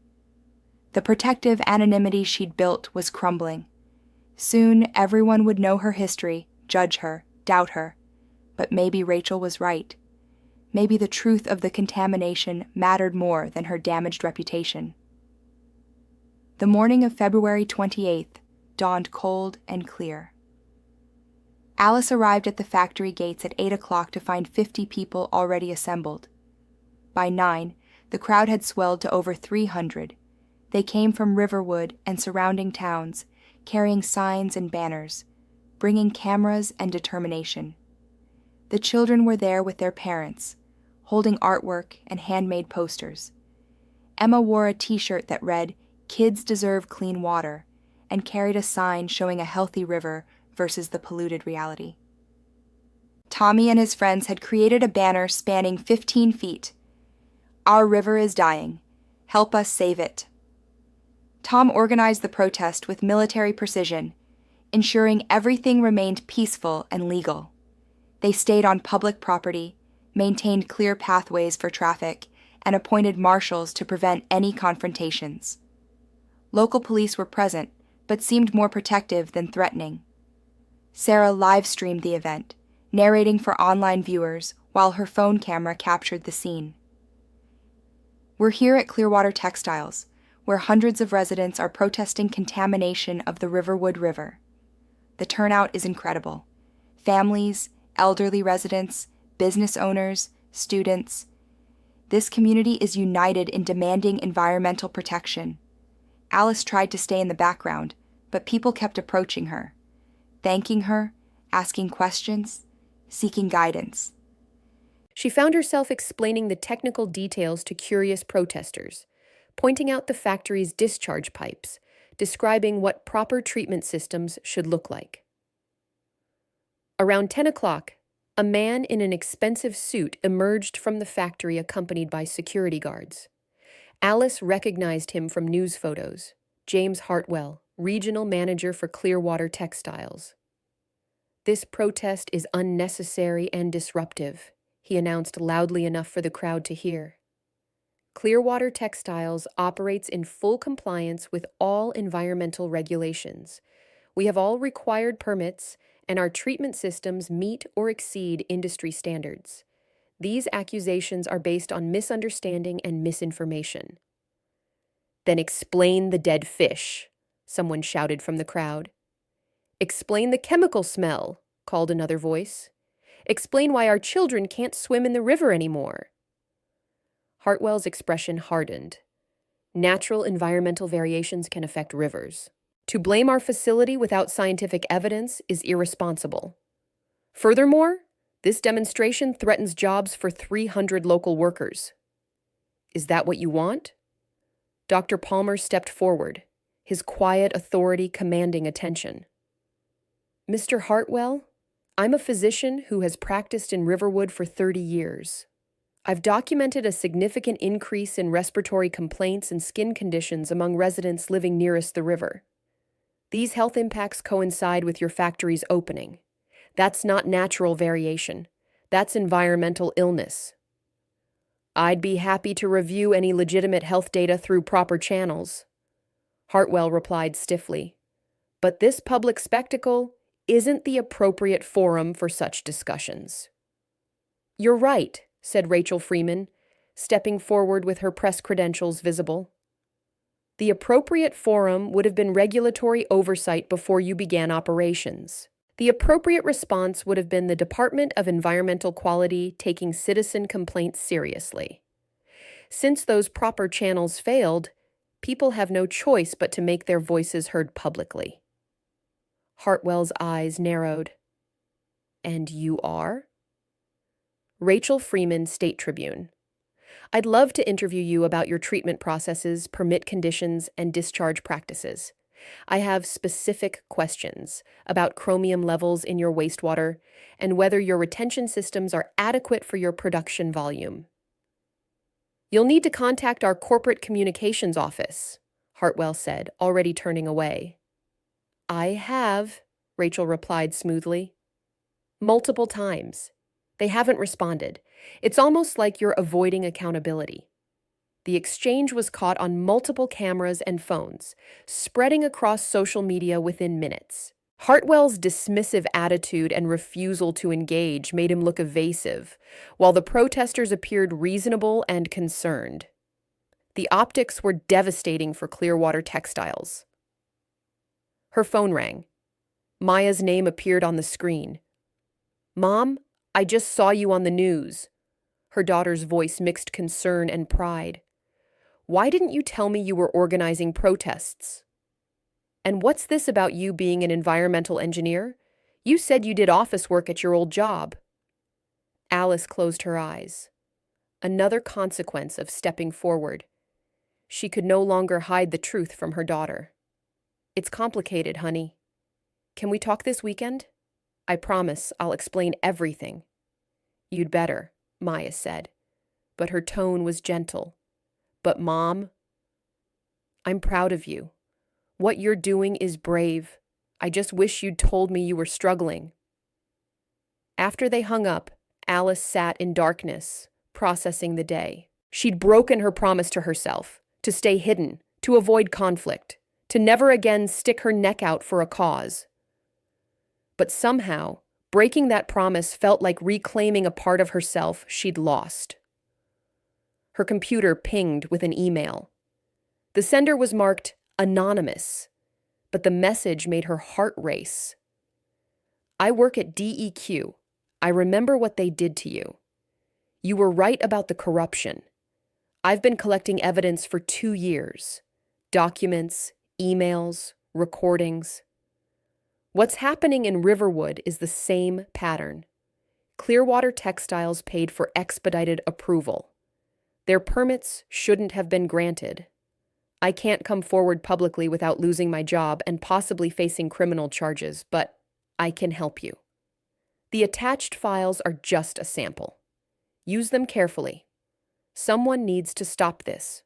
The protective anonymity she'd built was crumbling. Soon everyone would know her history, judge her, doubt her. But maybe Rachel was right. Maybe the truth of the contamination mattered more than her damaged reputation. The morning of February 28th dawned cold and clear. Alice arrived at the factory gates at 8 o'clock to find 50 people already assembled. By 9, the crowd had swelled to over 300. They came from Riverwood and surrounding towns, carrying signs and banners, bringing cameras and determination. The children were there with their parents, holding artwork and handmade posters. Emma wore a t-shirt that read, "Kids deserve clean water," and carried a sign showing a healthy river versus the polluted reality. Tommy and his friends had created a banner spanning 15 feet. "Our river is dying. Help us save it." Tom organized the protest with military precision, ensuring everything remained peaceful and legal. They stayed on public property, maintained clear pathways for traffic, and appointed marshals to prevent any confrontations. Local police were present, but seemed more protective than threatening. Sarah live-streamed the event, narrating for online viewers while her phone camera captured the scene. "We're here at Clearwater Textiles, where hundreds of residents are protesting contamination of the Riverwood River. The turnout is incredible. Families, elderly residents, business owners, students, This community is united in demanding environmental protection. Alice tried to stay in the background, but people kept approaching her, thanking her, asking questions, seeking guidance. She found herself explaining the technical details to curious protesters, pointing out the factory's discharge pipes, describing what proper treatment systems should look like. Around 10 o'clock, a man in an expensive suit emerged from the factory accompanied by security guards. Alice recognized him from news photos. James Hartwell, regional manager for Clearwater Textiles. "This protest is unnecessary and disruptive," he announced loudly enough for the crowd to hear. Clearwater Textiles operates in full compliance with all environmental regulations. We have all required permits, and our treatment systems meet or exceed industry standards. These accusations are based on misunderstanding and misinformation. "Then explain the dead fish," someone shouted from the crowd. "Explain the chemical smell," called another voice. "Explain why our children can't swim in the river anymore." Hartwell's expression hardened. "Natural environmental variations can affect rivers. To blame our facility without scientific evidence is irresponsible. Furthermore, this demonstration threatens jobs for 300 local workers." "Is that what you want?" Dr. Palmer stepped forward, his quiet authority commanding attention. "Mr. Hartwell, I'm a physician who has practiced in Riverwood for 30 years. I've documented a significant increase in respiratory complaints and skin conditions among residents living nearest the river. These health impacts coincide with your factory's opening. That's not natural variation. That's environmental illness. I'd be happy to review any legitimate health data through proper channels," Hartwell replied stiffly. "But this public spectacle isn't the appropriate forum for such discussions." "You're right," said Rachel Freeman, stepping forward with her press credentials visible. "The appropriate forum would have been regulatory oversight before you began operations. The appropriate response would have been the Department of Environmental Quality taking citizen complaints seriously. Since those proper channels failed, people have no choice but to make their voices heard publicly." Hartwell's eyes narrowed. "And you are?" Rachel Freeman, State Tribune. "I'd love to interview you about your treatment processes, permit conditions, and discharge practices. I have specific questions about chromium levels in your wastewater and whether your retention systems are adequate for your production volume." "You'll need to contact our corporate communications office," Hartwell said, already turning away. "I have," Rachel replied smoothly. "Multiple times. They haven't responded. It's almost like you're avoiding accountability." The exchange was caught on multiple cameras and phones, spreading across social media within minutes. Hartwell's dismissive attitude and refusal to engage made him look evasive, while the protesters appeared reasonable and concerned. The optics were devastating for Clearwater Textiles. Her phone rang. Maya's name appeared on the screen. "Mom, I just saw you on the news." Her daughter's voice mixed concern and pride. "Why didn't you tell me you were organizing protests? And what's this about you being an environmental engineer? You said you did office work at your old job." Alice closed her eyes. Another consequence of stepping forward. She could no longer hide the truth from her daughter. "It's complicated, honey. Can we talk this weekend? I promise I'll explain everything." "You'd better," Maya said, but her tone was gentle. "But Mom, I'm proud of you. What you're doing is brave. I just wish you'd told me you were struggling." After they hung up, Alice sat in darkness, processing the day. She'd broken her promise to herself, to stay hidden, to avoid conflict, to never again stick her neck out for a cause. But somehow, breaking that promise felt like reclaiming a part of herself she'd lost. Her computer pinged with an email. The sender was marked anonymous, but the message made her heart race. "I work at DEQ. I remember what they did to you. You were right about the corruption. I've been collecting evidence for 2 years. Documents, emails, recordings. What's happening in Riverwood is the same pattern. Clearwater Textiles paid for expedited approval. Their permits shouldn't have been granted. I can't come forward publicly without losing my job and possibly facing criminal charges, but I can help you. The attached files are just a sample. Use them carefully. Someone needs to stop this.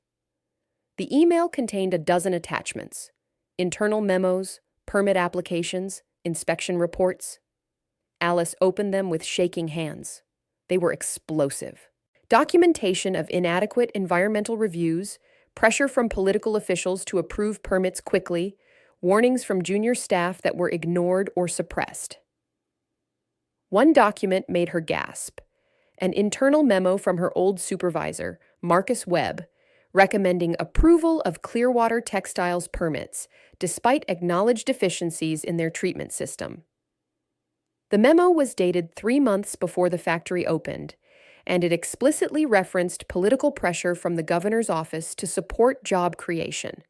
The email contained a dozen attachments: internal memos, permit applications, inspection reports. Alice opened them with shaking hands. They were explosive. Documentation of inadequate environmental reviews, pressure from political officials to approve permits quickly, warnings from junior staff that were ignored or suppressed. One document made her gasp: an internal memo from her old supervisor, Marcus Webb, recommending approval of Clearwater Textiles permits, despite acknowledged deficiencies in their treatment system. The memo was dated 3 months before the factory opened, and it explicitly referenced political pressure from the governor's office to support job creation.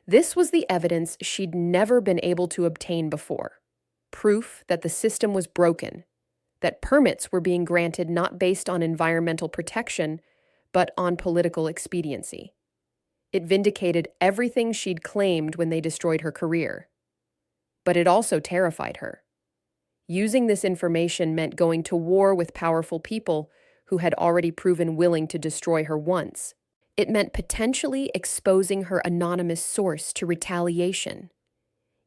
This was the evidence she'd never been able to obtain before: proof that the system was broken, that permits were being granted not based on environmental protection, but on political expediency. It vindicated everything she'd claimed when they destroyed her career. But it also terrified her. Using this information meant going to war with powerful people who had already proven willing to destroy her once. It meant potentially exposing her anonymous source to retaliation.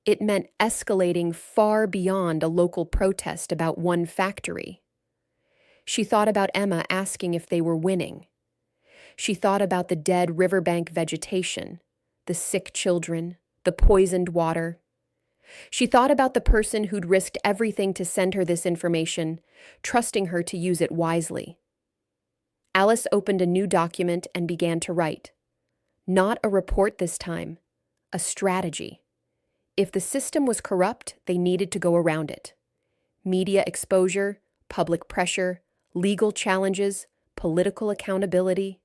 It meant escalating far beyond a local protest about one factory. She thought about Emma asking if they were winning. She thought about the dead riverbank vegetation, the sick children, the poisoned water. She thought about the person who'd risked everything to send her this information, trusting her to use it wisely. Alice opened a new document and began to write. Not a report this time, a strategy. If the system was corrupt, they needed to go around it. Media exposure, public pressure, legal challenges, political accountability.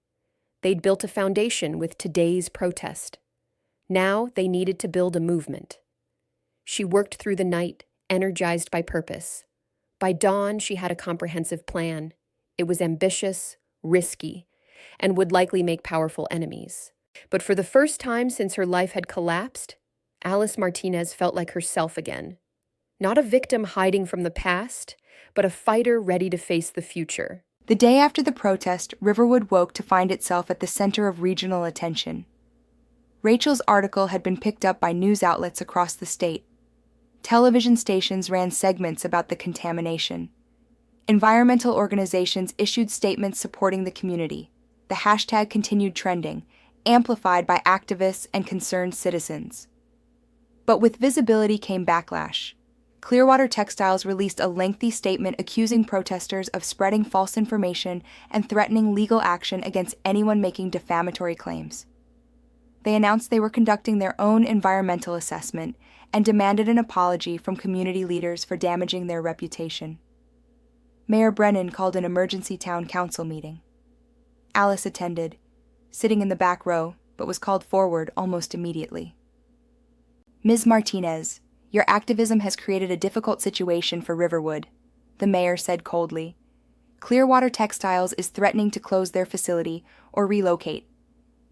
They'd built a foundation with today's protest. Now they needed to build a movement. She worked through the night, energized by purpose. By dawn, she had a comprehensive plan. It was ambitious, risky, and would likely make powerful enemies. But for the first time since her life had collapsed, Alice Martinez felt like herself again. Not a victim hiding from the past, but a fighter ready to face the future. The day after the protest, Riverwood woke to find itself at the center of regional attention. Rachel's article had been picked up by news outlets across the state. Television stations ran segments about the contamination. Environmental organizations issued statements supporting the community. The hashtag continued trending, amplified by activists and concerned citizens. But with visibility came backlash. Clearwater Textiles released a lengthy statement accusing protesters of spreading false information and threatening legal action against anyone making defamatory claims. They announced they were conducting their own environmental assessment and demanded an apology from community leaders for damaging their reputation. Mayor Brennan called an emergency town council meeting. Alice attended, sitting in the back row, but was called forward almost immediately. Ms. Martinez, your activism has created a difficult situation for Riverwood, the mayor said coldly. Clearwater Textiles is threatening to close their facility or relocate.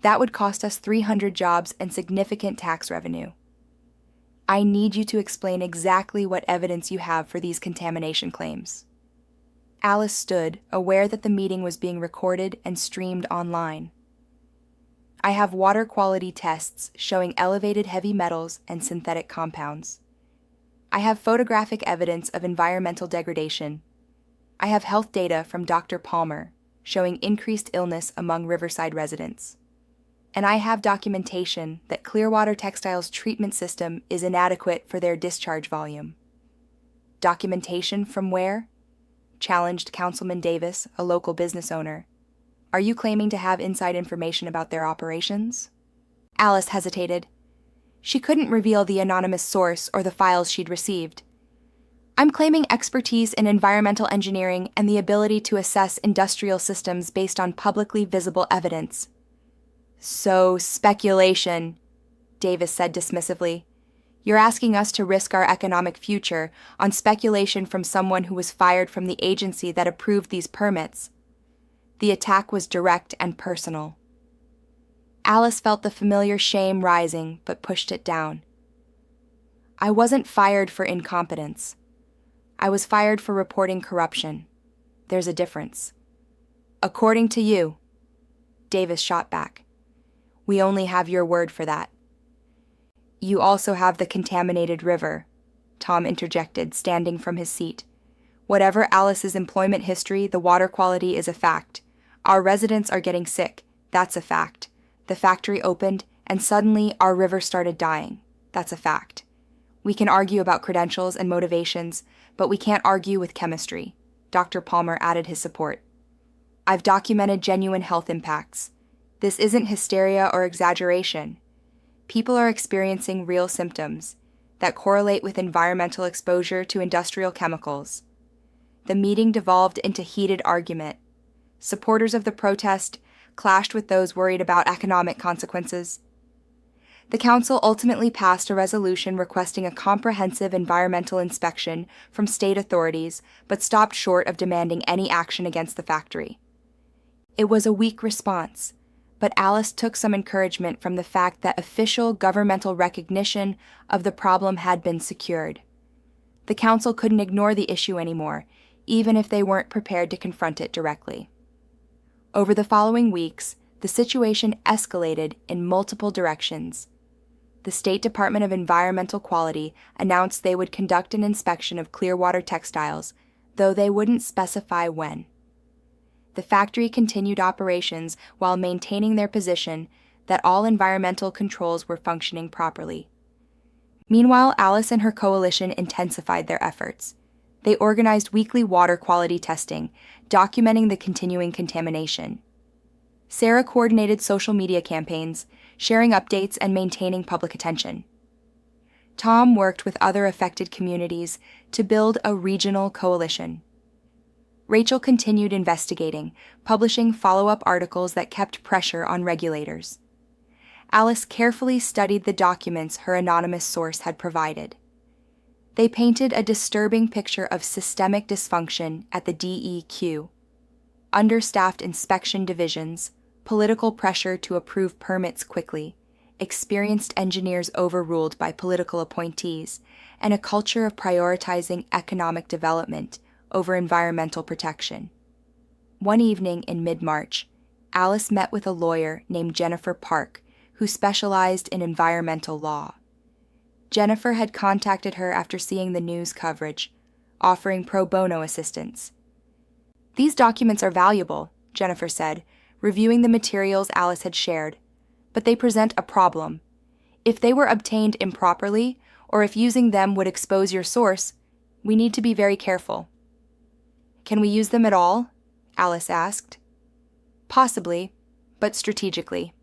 That would cost us 300 jobs and significant tax revenue. I need you to explain exactly what evidence you have for these contamination claims. Alice stood, aware that the meeting was being recorded and streamed online. I have water quality tests showing elevated heavy metals and synthetic compounds. I have photographic evidence of environmental degradation. I have health data from Dr. Palmer showing increased illness among Riverside residents. And I have documentation that Clearwater Textiles' treatment system is inadequate for their discharge volume. Documentation from where? Challenged Councilman Davis, a local business owner. Are you claiming to have inside information about their operations? Alice hesitated. She couldn't reveal the anonymous source or the files she'd received. I'm claiming expertise in environmental engineering and the ability to assess industrial systems based on publicly visible evidence. So, speculation, Davis said dismissively. You're asking us to risk our economic future on speculation from someone who was fired from the agency that approved these permits. The attack was direct and personal. Alice felt the familiar shame rising, but pushed it down. I wasn't fired for incompetence. I was fired for reporting corruption. There's a difference. According to you, Davis shot back. We only have your word for that. You also have the contaminated river, Tom interjected, standing from his seat. Whatever Alice's employment history, the water quality is a fact. Our residents are getting sick. That's a fact. The factory opened, and suddenly our river started dying. That's a fact. We can argue about credentials and motivations, but we can't argue with chemistry. Dr. Palmer added his support. I've documented genuine health impacts. This isn't hysteria or exaggeration. People are experiencing real symptoms that correlate with environmental exposure to industrial chemicals. The meeting devolved into heated argument. Supporters of the protest clashed with those worried about economic consequences. The council ultimately passed a resolution requesting a comprehensive environmental inspection from state authorities, but stopped short of demanding any action against the factory. It was a weak response, but Alice took some encouragement from the fact that official governmental recognition of the problem had been secured. The council couldn't ignore the issue anymore, even if they weren't prepared to confront it directly. Over the following weeks, the situation escalated in multiple directions. The State Department of Environmental Quality announced they would conduct an inspection of Clearwater Textiles, though they wouldn't specify when. The factory continued operations while maintaining their position that all environmental controls were functioning properly. Meanwhile, Alice and her coalition intensified their efforts. They organized weekly water quality testing, documenting the continuing contamination. Sarah coordinated social media campaigns, sharing updates and maintaining public attention. Tom worked with other affected communities to build a regional coalition. Rachel continued investigating, publishing follow-up articles that kept pressure on regulators. Alice carefully studied the documents her anonymous source had provided. They painted a disturbing picture of systemic dysfunction at the DEQ. Understaffed inspection divisions, political pressure to approve permits quickly, experienced engineers overruled by political appointees, and a culture of prioritizing economic development over environmental protection. One evening in mid-March, Alice met with a lawyer named Jennifer Park, who specialized in environmental law. Jennifer had contacted her after seeing the news coverage, offering pro bono assistance. These documents are valuable, Jennifer said, reviewing the materials Alice had shared, but they present a problem. If they were obtained improperly, or if using them would expose your source, we need to be very careful. Can we use them at all? Alice asked. Possibly, but strategically.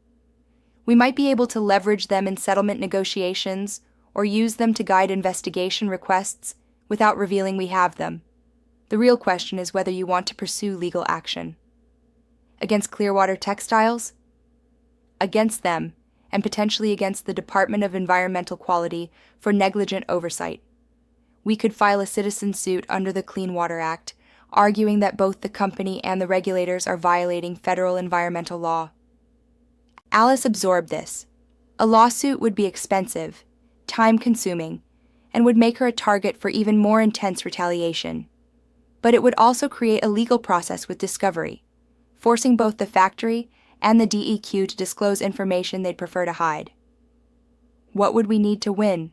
We might be able to leverage them in settlement negotiations or use them to guide investigation requests without revealing we have them. The real question is whether you want to pursue legal action. Against Clearwater Textiles? Against them, and potentially against the Department of Environmental Quality for negligent oversight. We could file a citizen suit under the Clean Water Act, arguing that both the company and the regulators are violating federal environmental law. Alice absorbed this. A lawsuit would be expensive, time-consuming, and would make her a target for even more intense retaliation. But it would also create a legal process with discovery, forcing both the factory and the DEQ to disclose information they'd prefer to hide. What would we need to win?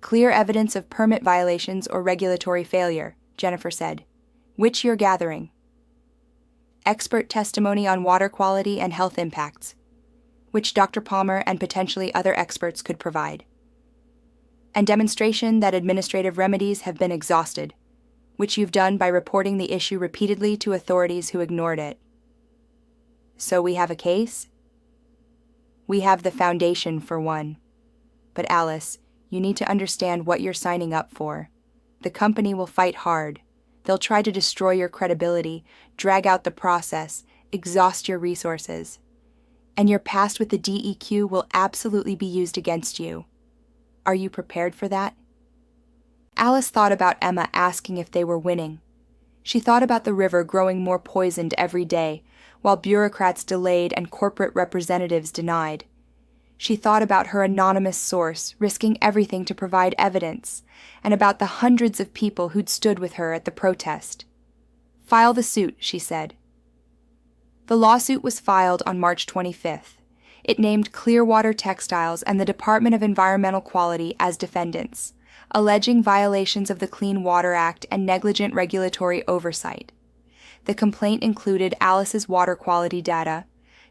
Clear evidence of permit violations or regulatory failure, Jennifer said, which you're gathering. Expert testimony on water quality and health impacts, which Dr. Palmer and potentially other experts could provide. And demonstration that administrative remedies have been exhausted, which you've done by reporting the issue repeatedly to authorities who ignored it. So we have a case? We have the foundation for one. But Alice, you need to understand what you're signing up for. The company will fight hard. They'll try to destroy your credibility, drag out the process, exhaust your resources. And your past with the DEQ will absolutely be used against you. Are you prepared for that? Alice thought about Emma asking if they were winning. She thought about the river growing more poisoned every day, while bureaucrats delayed and corporate representatives denied. She thought about her anonymous source risking everything to provide evidence, and about the hundreds of people who'd stood with her at the protest. File the suit, she said. The lawsuit was filed on March 25th. It named Clearwater Textiles and the Department of Environmental Quality as defendants, alleging violations of the Clean Water Act and negligent regulatory oversight. The complaint included Alice's water quality data,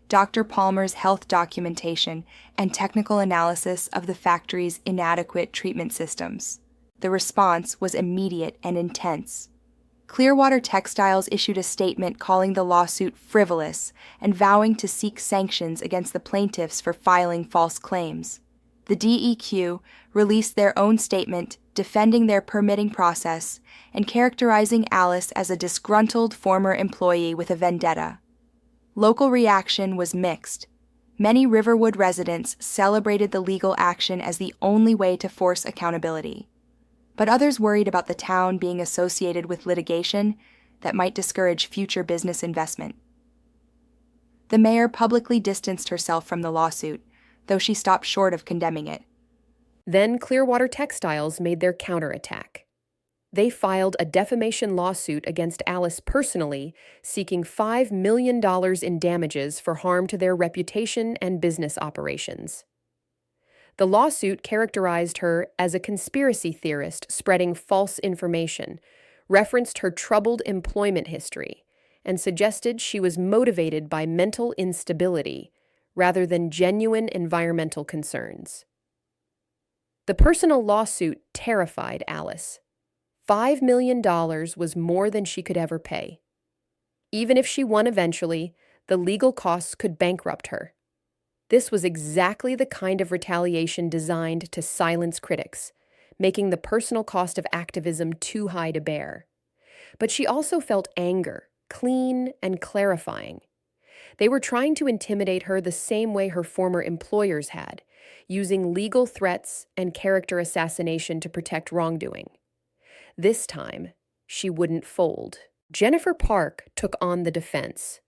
Dr. Palmer's health documentation, and technical analysis of the factory's inadequate treatment systems. The response was immediate and intense. Clearwater Textiles issued a statement calling the lawsuit frivolous and vowing to seek sanctions against the plaintiffs for filing false claims. The DEQ released their own statement defending their permitting process and characterizing Alice as a disgruntled former employee with a vendetta. Local reaction was mixed. Many Riverwood residents celebrated the legal action as the only way to force accountability. But others worried about the town being associated with litigation that might discourage future business investment. The mayor publicly distanced herself from the lawsuit, though she stopped short of condemning it. Then Clearwater Textiles made their counterattack. They filed a defamation lawsuit against Alice personally, seeking $5 million in damages for harm to their reputation and business operations. The lawsuit characterized her as a conspiracy theorist spreading false information, referenced her troubled employment history, and suggested she was motivated by mental instability rather than genuine environmental concerns. The personal lawsuit terrified Alice. $5 million was more than she could ever pay. Even if she won eventually, the legal costs could bankrupt her. This was exactly the kind of retaliation designed to silence critics, making the personal cost of activism too high to bear. But she also felt anger, clean and clarifying. They were trying to intimidate her the same way her former employers had, using legal threats and character assassination to protect wrongdoing. This time, she wouldn't fold. Jennifer Park took on the defense.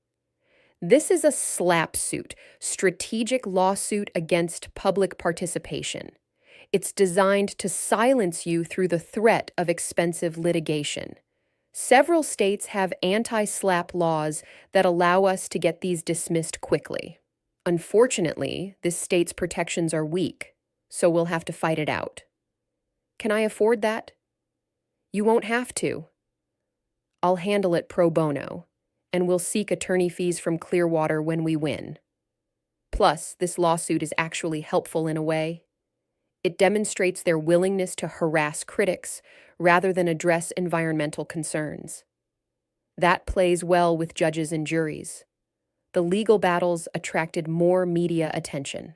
This is a SLAP suit, strategic lawsuit against public participation. It's designed to silence you through the threat of expensive litigation. Several states have anti-SLAP laws that allow us to get these dismissed quickly. Unfortunately, this state's protections are weak, so we'll have to fight it out. Can I afford that? You won't have to. I'll handle it pro bono, and we'll seek attorney fees from Clearwater when we win. Plus, this lawsuit is actually helpful in a way. It demonstrates their willingness to harass critics rather than address environmental concerns. That plays well with judges and juries. The legal battles attracted more media attention.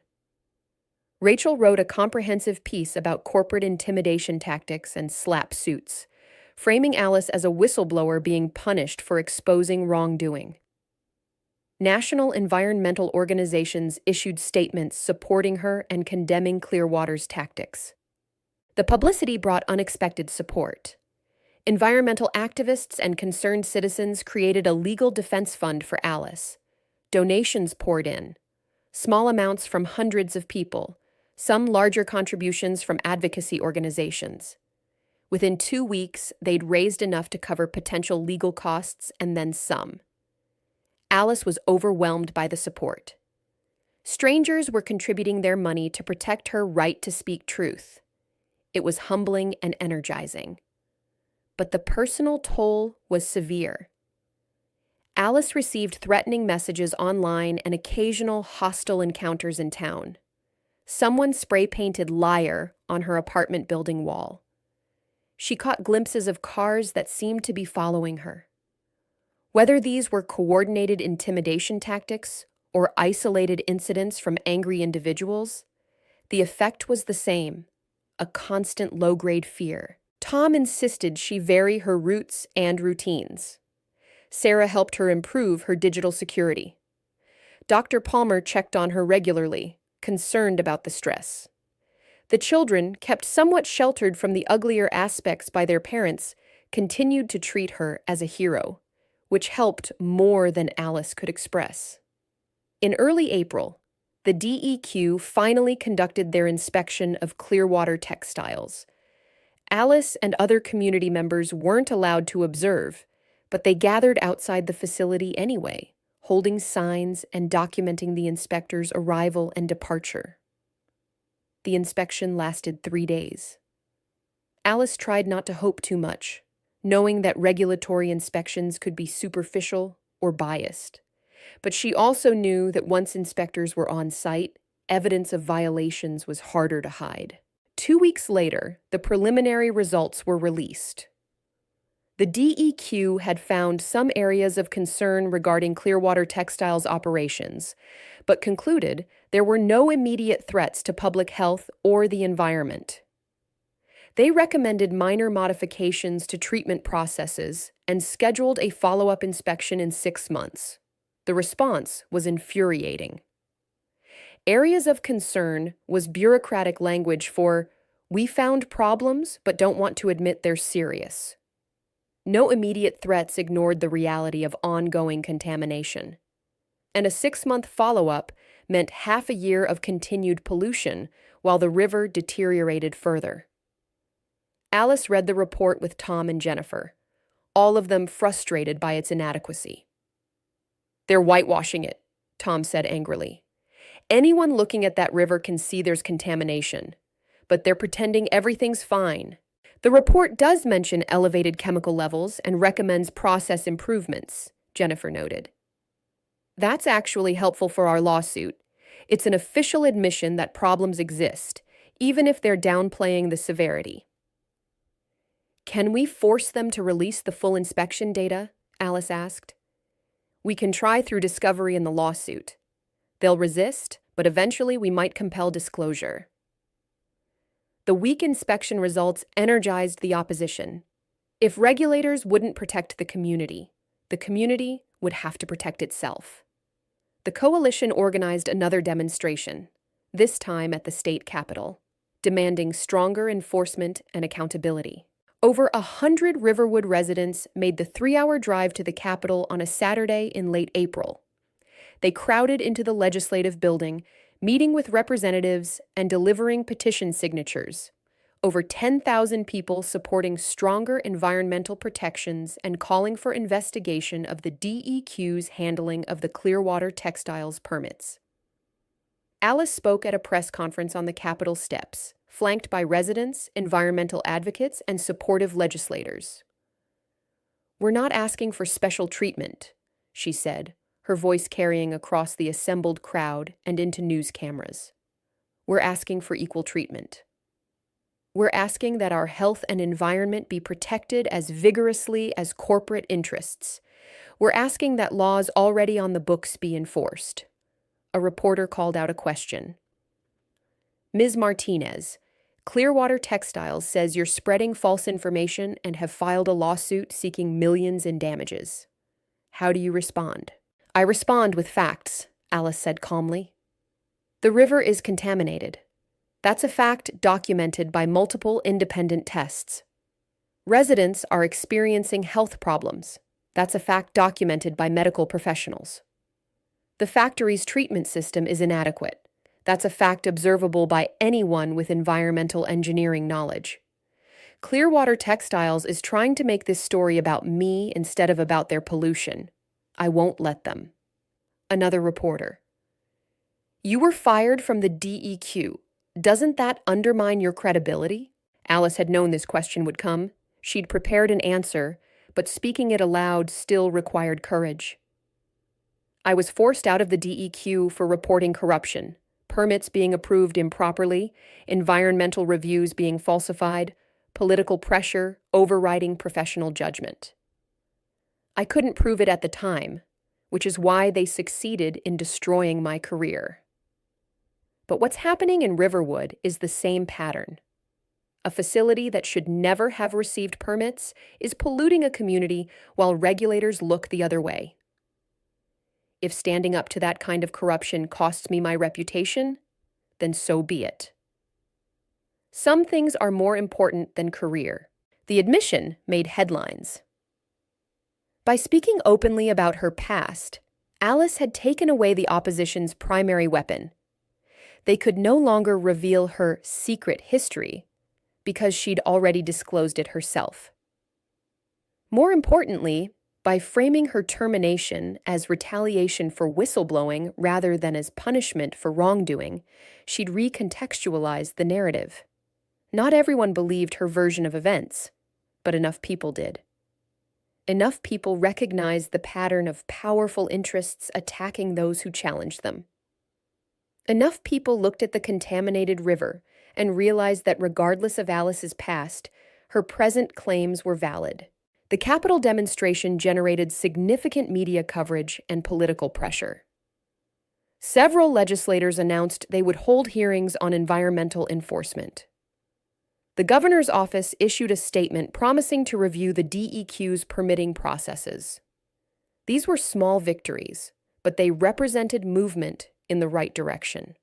Rachel wrote a comprehensive piece about corporate intimidation tactics and SLAP suits, framing Alice as a whistleblower being punished for exposing wrongdoing. National environmental organizations issued statements supporting her and condemning Clearwater's tactics. The publicity brought unexpected support. Environmental activists and concerned citizens created a legal defense fund for Alice. Donations poured in, small amounts from hundreds of people, some larger contributions from advocacy organizations. Within 2 weeks, they'd raised enough to cover potential legal costs and then some. Alice was overwhelmed by the support. Strangers were contributing their money to protect her right to speak truth. It was humbling and energizing. But the personal toll was severe. Alice received threatening messages online and occasional hostile encounters in town. Someone spray-painted "liar" on her apartment building wall. She caught glimpses of cars that seemed to be following her. Whether these were coordinated intimidation tactics or isolated incidents from angry individuals, the effect was the same: a constant low-grade fear. Tom insisted she vary her routes and routines. Sarah helped her improve her digital security. Dr. Palmer checked on her regularly, concerned about the stress. The children, kept somewhat sheltered from the uglier aspects by their parents, continued to treat her as a hero, which helped more than Alice could express. In early April, the DEQ finally conducted their inspection of Clearwater Textiles. Alice and other community members weren't allowed to observe, but they gathered outside the facility anyway, holding signs and documenting the inspector's arrival and departure. The inspection lasted 3 days. Alice tried not to hope too much, knowing that regulatory inspections could be superficial or biased. But she also knew that once inspectors were on site, evidence of violations was harder to hide. 2 weeks later, the preliminary results were released. The DEQ had found some areas of concern regarding Clearwater Textiles operations, but concluded there were no immediate threats to public health or the environment. They recommended minor modifications to treatment processes and scheduled a follow-up inspection in 6 months. The response was infuriating. Areas of concern was bureaucratic language for, "We found problems but don't want to admit they're serious." No immediate threats ignored the reality of ongoing contamination. And a 6-month follow-up meant half a year of continued pollution while the river deteriorated further. Alice read the report with Tom and Jennifer, all of them frustrated by its inadequacy. "They're whitewashing it," Tom said angrily. "Anyone looking at that river can see there's contamination, but they're pretending everything's fine." The report does mention elevated chemical levels and recommends process improvements, Jennifer noted. "That's actually helpful for our lawsuit. It's an official admission that problems exist, even if they're downplaying the severity." "Can we force them to release the full inspection data?" Alice asked. "We can try through discovery in the lawsuit. They'll resist, but eventually we might compel disclosure." The weak inspection results energized the opposition. If regulators wouldn't protect the community would have to protect itself. The coalition organized another demonstration, this time at the state capitol, demanding stronger enforcement and accountability. Over 100 Riverwood residents made the 3-hour drive to the Capitol on a Saturday in late April. They crowded into the legislative building, meeting with representatives and delivering petition signatures. Over 10,000 people supporting stronger environmental protections and calling for investigation of the DEQ's handling of the Clearwater Textiles permits. Alice spoke at a press conference on the Capitol steps, flanked by residents, environmental advocates, and supportive legislators. "We're not asking for special treatment," she said, her voice carrying across the assembled crowd and into news cameras. "We're asking for equal treatment. We're asking that our health and environment be protected as vigorously as corporate interests. We're asking that laws already on the books be enforced." A reporter called out a question. "Ms. Martinez, Clearwater Textiles says you're spreading false information and have filed a lawsuit seeking millions in damages. How do you respond?" "I respond with facts," Alice said calmly. "The river is contaminated. That's a fact documented by multiple independent tests. Residents are experiencing health problems. That's a fact documented by medical professionals. The factory's treatment system is inadequate. That's a fact observable by anyone with environmental engineering knowledge. Clearwater Textiles is trying to make this story about me instead of about their pollution. I won't let them." Another reporter. "You were fired from the DEQ. Doesn't that undermine your credibility?" Alice had known this question would come. She'd prepared an answer, but speaking it aloud still required courage. "I was forced out of the DEQ for reporting corruption, permits being approved improperly, environmental reviews being falsified, political pressure overriding professional judgment. I couldn't prove it at the time, which is why they succeeded in destroying my career. But what's happening in Riverwood is the same pattern. A facility that should never have received permits is polluting a community while regulators look the other way. If standing up to that kind of corruption costs me my reputation, then so be it. Some things are more important than career. The admission made headlines. By speaking openly about her past, Alice had taken away the opposition's primary weapon. They could no longer reveal her secret history because she'd already disclosed it herself. More importantly, by framing her termination as retaliation for whistleblowing rather than as punishment for wrongdoing, she'd recontextualized the narrative. Not everyone believed her version of events, but enough people did. Enough people recognized the pattern of powerful interests attacking those who challenged them. Enough people looked at the contaminated river and realized that regardless of Alice's past, her present claims were valid. The Capitol demonstration generated significant media coverage and political pressure. Several legislators announced they would hold hearings on environmental enforcement. The governor's office issued a statement promising to review the DEQ's permitting processes. These were small victories, but they represented movement in the right direction.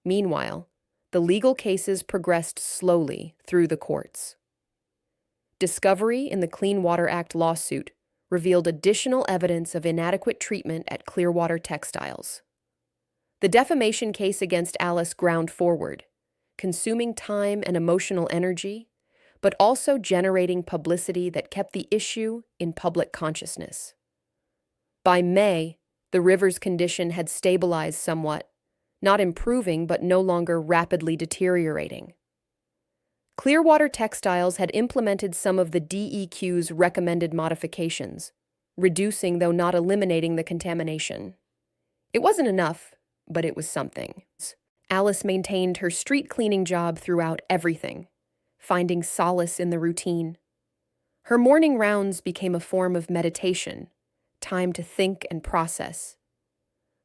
Meanwhile, the legal cases progressed slowly through the courts. Discovery in the Clean Water Act lawsuit revealed additional evidence of inadequate treatment at Clearwater Textiles. The defamation case against Alice ground forward, consuming time and emotional energy, but also generating publicity that kept the issue in public consciousness. By May, the river's condition had stabilized somewhat, not improving but no longer rapidly deteriorating. Clearwater Textiles had implemented some of the DEQ's recommended modifications, reducing though not eliminating the contamination. It wasn't enough, but it was something. Alice maintained her street cleaning job throughout everything, finding solace in the routine. Her morning rounds became a form of meditation, time to think and process.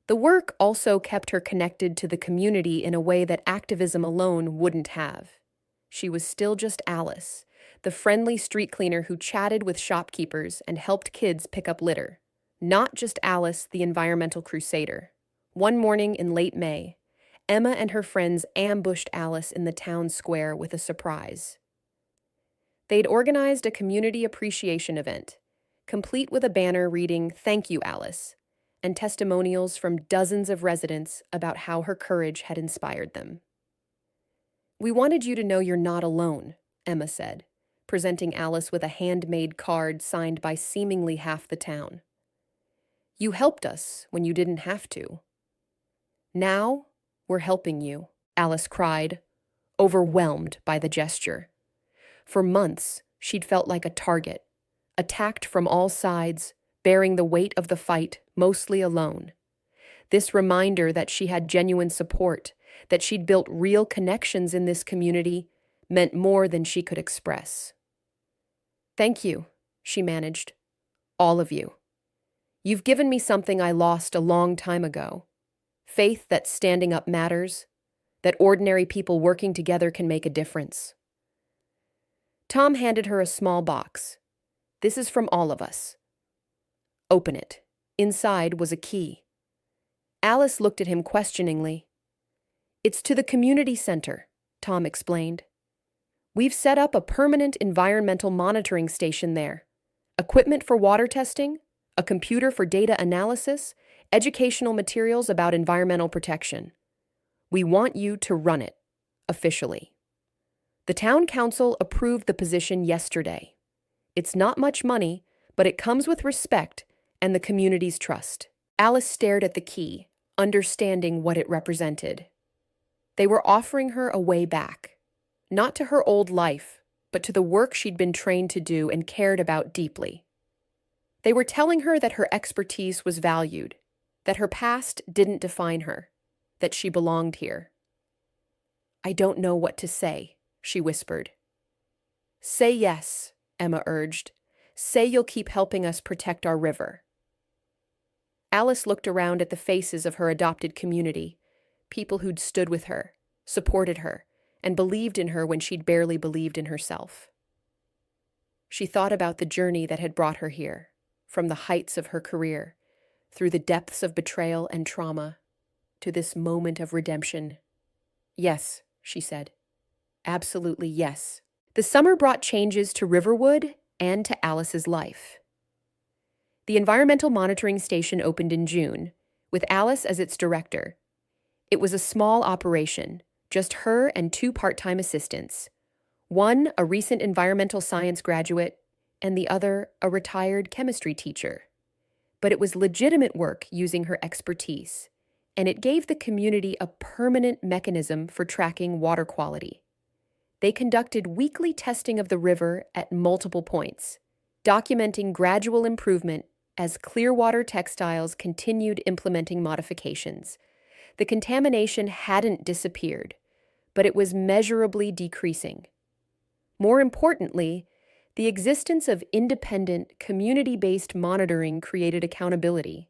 The work also kept her connected to the community in a way that activism alone wouldn't have. She was still just Alice, the friendly street cleaner who chatted with shopkeepers and helped kids pick up litter. Not just Alice, the environmental crusader. One morning in late May, Emma and her friends ambushed Alice in the town square with a surprise. They'd organized a community appreciation event, complete with a banner reading, "Thank you, Alice," and testimonials from dozens of residents about how her courage had inspired them. "We wanted you to know you're not alone," Emma said, presenting Alice with a handmade card signed by seemingly half the town. "You helped us when you didn't have to. Now, we're helping you," Alice cried, overwhelmed by the gesture. For months, she'd felt like a target, attacked from all sides, bearing the weight of the fight, mostly alone. This reminder that she had genuine support, that she'd built real connections in this community, meant more than she could express. "Thank you," she managed. "All of you. You've given me something I lost a long time ago. Faith that standing up matters, that ordinary people working together can make a difference." Tom handed her a small box. "This is from all of us." "Open it." Inside was a key. Alice looked at him questioningly. "It's to the community center," Tom explained. "We've set up a permanent environmental monitoring station there. Equipment for water testing, a computer for data analysis, educational materials about environmental protection. We want you to run it, officially." The town council approved the position yesterday. It's not much money, but it comes with respect and the community's trust. Alice stared at the key, understanding what it represented. They were offering her a way back, not to her old life, but to the work she'd been trained to do and cared about deeply. They were telling her that her expertise was valued, that her past didn't define her, that she belonged here. "I don't know what to say," she whispered. "Say yes," Emma urged. "Say you'll keep helping us protect our river." Alice looked around at the faces of her adopted community, people who'd stood with her, supported her, and believed in her when she'd barely believed in herself. She thought about the journey that had brought her here, from the heights of her career, through the depths of betrayal and trauma, to this moment of redemption. Yes, she said. Absolutely yes. The summer brought changes to Riverwood and to Alice's life. The environmental monitoring station opened in June, with Alice as its director. It was a small operation, just her and 2 part-time assistants. One, a recent environmental science graduate, and the other, a retired chemistry teacher. But it was legitimate work using her expertise, and it gave the community a permanent mechanism for tracking water quality. They conducted weekly testing of the river at multiple points, documenting gradual improvement as Clearwater Textiles continued implementing modifications. The contamination hadn't disappeared, but it was measurably decreasing. More importantly, the existence of independent, community-based monitoring created accountability.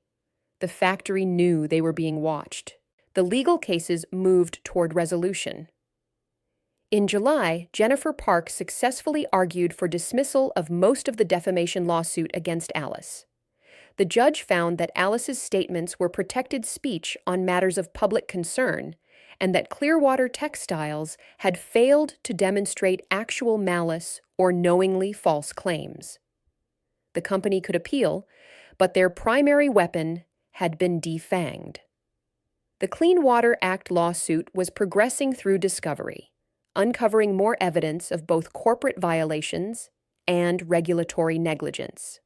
The factory knew they were being watched. The legal cases moved toward resolution. In July, Jennifer Park successfully argued for dismissal of most of the defamation lawsuit against Alice. The judge found that Alice's statements were protected speech on matters of public concern, and that Clearwater Textiles had failed to demonstrate actual malice or knowingly false claims. The company could appeal, but their primary weapon had been defanged. The Clean Water Act lawsuit was progressing through discovery, uncovering more evidence of both corporate violations and regulatory negligence.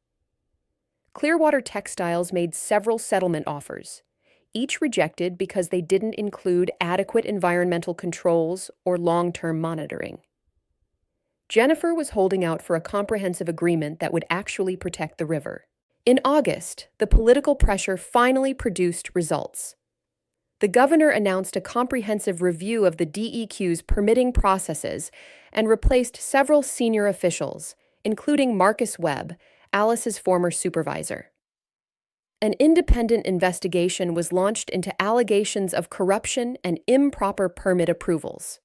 Clearwater Textiles made several settlement offers, each rejected because they didn't include adequate environmental controls or long-term monitoring. Jennifer was holding out for a comprehensive agreement that would actually protect the river. In August, the political pressure finally produced results. The governor announced a comprehensive review of the DEQ's permitting processes and replaced several senior officials, including Marcus Webb, Alice's former supervisor. An independent investigation was launched into allegations of corruption and improper permit approvals.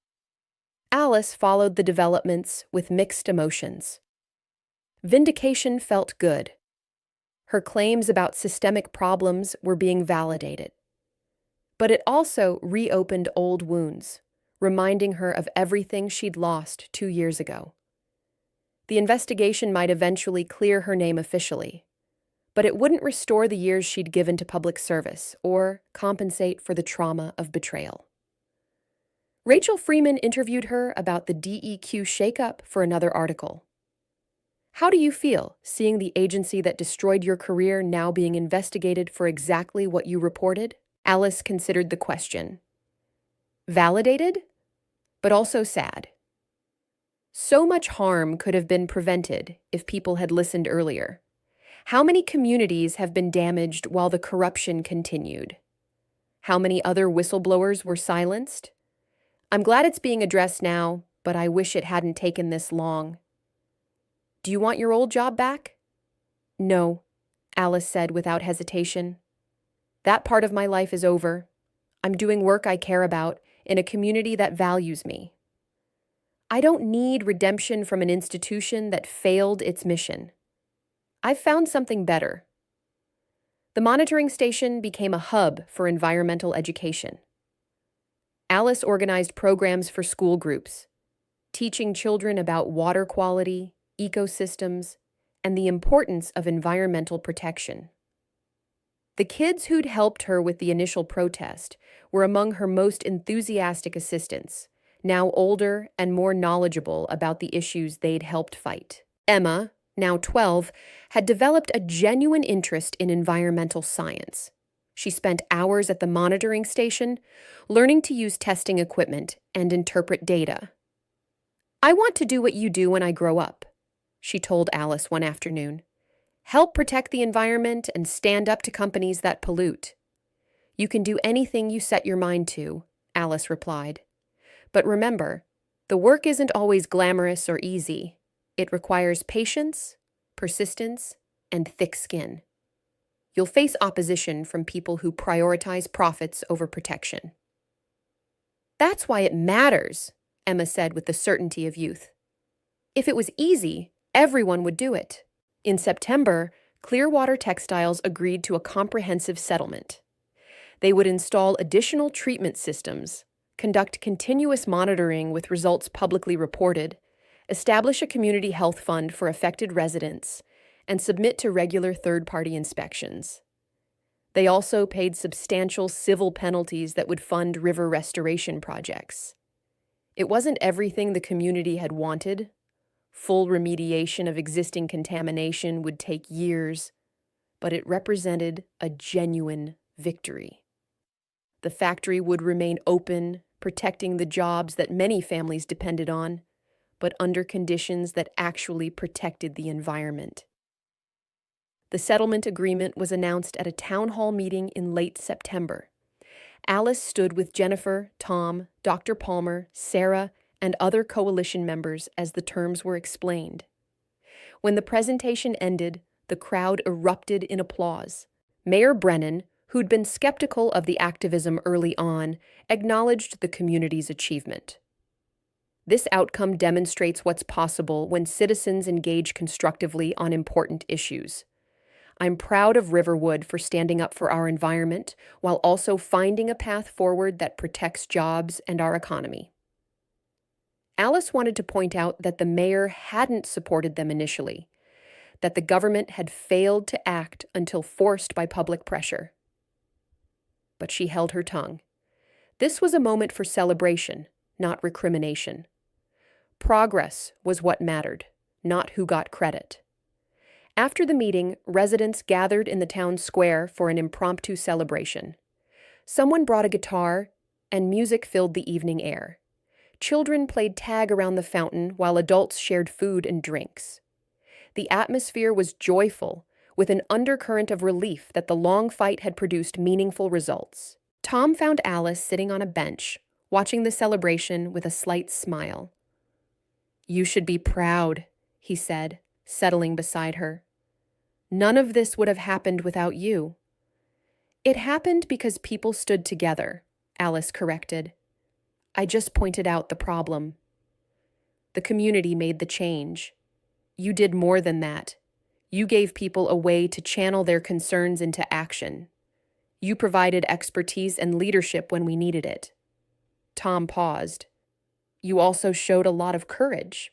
Alice followed the developments with mixed emotions. Vindication felt good. Her claims about systemic problems were being validated. But it also reopened old wounds, reminding her of everything she'd lost 2 years ago. The investigation might eventually clear her name officially, but it wouldn't restore the years she'd given to public service or compensate for the trauma of betrayal. Rachel Freeman interviewed her about the DEQ shakeup for another article. How do you feel seeing the agency that destroyed your career now being investigated for exactly what you reported? Alice considered the question. Validated, but also sad. So much harm could have been prevented if people had listened earlier. How many communities have been damaged while the corruption continued? How many other whistleblowers were silenced? I'm glad it's being addressed now, but I wish it hadn't taken this long. Do you want your old job back? No, Alice said without hesitation. That part of my life is over. I'm doing work I care about in a community that values me. I don't need redemption from an institution that failed its mission. I've found something better. The monitoring station became a hub for environmental education. Alice organized programs for school groups, teaching children about water quality, ecosystems, and the importance of environmental protection. The kids who'd helped her with the initial protest were among her most enthusiastic assistants, now older and more knowledgeable about the issues they'd helped fight. Emma, now 12, had developed a genuine interest in environmental science. She spent hours at the monitoring station, learning to use testing equipment and interpret data. I want to do what you do when I grow up, she told Alice one afternoon. Help protect the environment and stand up to companies that pollute. You can do anything you set your mind to, Alice replied. But remember, the work isn't always glamorous or easy. It requires patience, persistence, and thick skin. You'll face opposition from people who prioritize profits over protection. That's why it matters, Emma said with the certainty of youth. If it was easy, everyone would do it. In September, Clearwater Textiles agreed to a comprehensive settlement. They would install additional treatment systems, conduct continuous monitoring with results publicly reported, establish a community health fund for affected residents, and submit to regular third-party inspections. They also paid substantial civil penalties that would fund river restoration projects. It wasn't everything the community had wanted. Full remediation of existing contamination would take years, but it represented a genuine victory. The factory would remain open, protecting the jobs that many families depended on, but under conditions that actually protected the environment. The settlement agreement was announced at a town hall meeting in late September. Alice stood with Jennifer, Tom, Dr. Palmer, Sarah, and other coalition members as the terms were explained. When the presentation ended, the crowd erupted in applause. Mayor Brennan, who'd been skeptical of the activism early on, acknowledged the community's achievement. This outcome demonstrates what's possible when citizens engage constructively on important issues. I'm proud of Riverwood for standing up for our environment while also finding a path forward that protects jobs and our economy. Alice wanted to point out that the mayor hadn't supported them initially, that the government had failed to act until forced by public pressure. But she held her tongue. This was a moment for celebration, not recrimination. Progress was what mattered, not who got credit. After the meeting, residents gathered in the town square for an impromptu celebration. Someone brought a guitar, and music filled the evening air. Children played tag around the fountain while adults shared food and drinks. The atmosphere was joyful, with an undercurrent of relief that the long fight had produced meaningful results. Tom found Alice sitting on a bench, watching the celebration with a slight smile. "You should be proud," he said, settling beside her. "None of this would have happened without you." "It happened because people stood together," Alice corrected. "I just pointed out the problem." "The community made the change. You did more than that. You gave people a way to channel their concerns into action. You provided expertise and leadership when we needed it." Tom paused. "You also showed a lot of courage.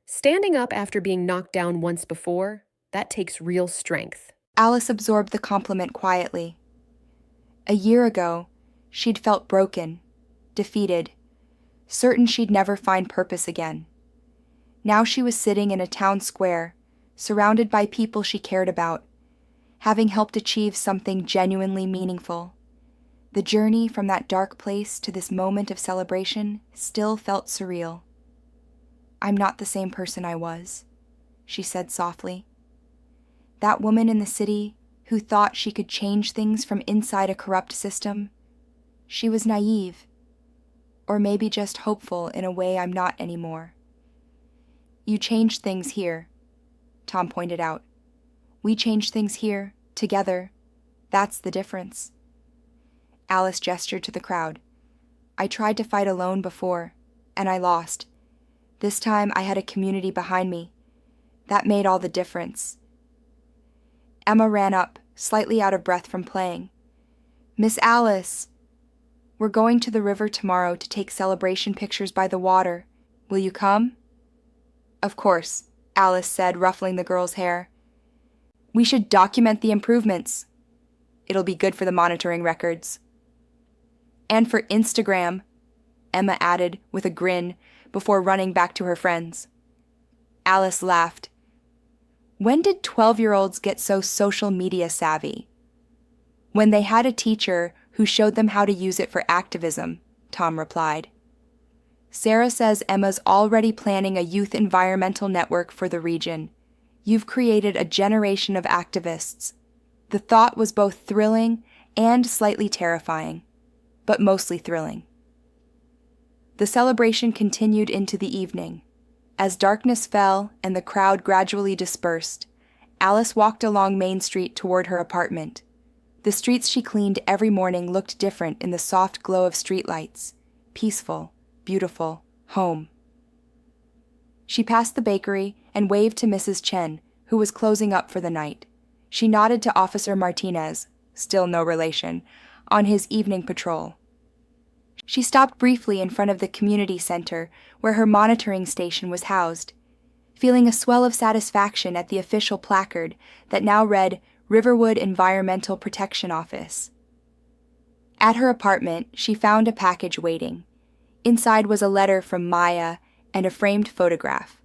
Standing up after being knocked down once before, that takes real strength." Alice absorbed the compliment quietly. A year ago, she'd felt broken, defeated, certain she'd never find purpose again. Now she was sitting in a town square, surrounded by people she cared about, having helped achieve something genuinely meaningful. The journey from that dark place to this moment of celebration still felt surreal. "I'm not the same person I was," she said softly. That woman in the city who thought she could change things from inside a corrupt system, she was naive, or maybe just hopeful in a way I'm not anymore. "You changed things here," Tom pointed out. "We changed things here, together. That's the difference." Alice gestured to the crowd. "I tried to fight alone before, and I lost. This time I had a community behind me. That made all the difference." Emma ran up, slightly out of breath from playing. "Miss Alice, we're going to the river tomorrow to take celebration pictures by the water. Will you come?" "Of course," Alice said, ruffling the girl's hair. "We should document the improvements. It'll be good for the monitoring records." "And for Instagram," Emma added with a grin before running back to her friends. Alice laughed. "When did 12-year-olds get so social media savvy?" "When they had a teacher who showed them how to use it for activism," Tom replied. "Sarah says Emma's already planning a youth environmental network for the region. You've created a generation of activists." The thought was both thrilling and slightly terrifying, but mostly thrilling. The celebration continued into the evening. As darkness fell and the crowd gradually dispersed, Alice walked along Main Street toward her apartment. The streets she cleaned every morning looked different in the soft glow of streetlights, peaceful, beautiful. Home. She passed the bakery and waved to Mrs. Chen, who was closing up for the night. She nodded to Officer Martinez, still no relation, on his evening patrol. She stopped briefly in front of the community center where her monitoring station was housed, feeling a swell of satisfaction at the official placard that now read Riverwood Environmental Protection Office. At her apartment, she found a package waiting. Inside was a letter from Maya and a framed photograph.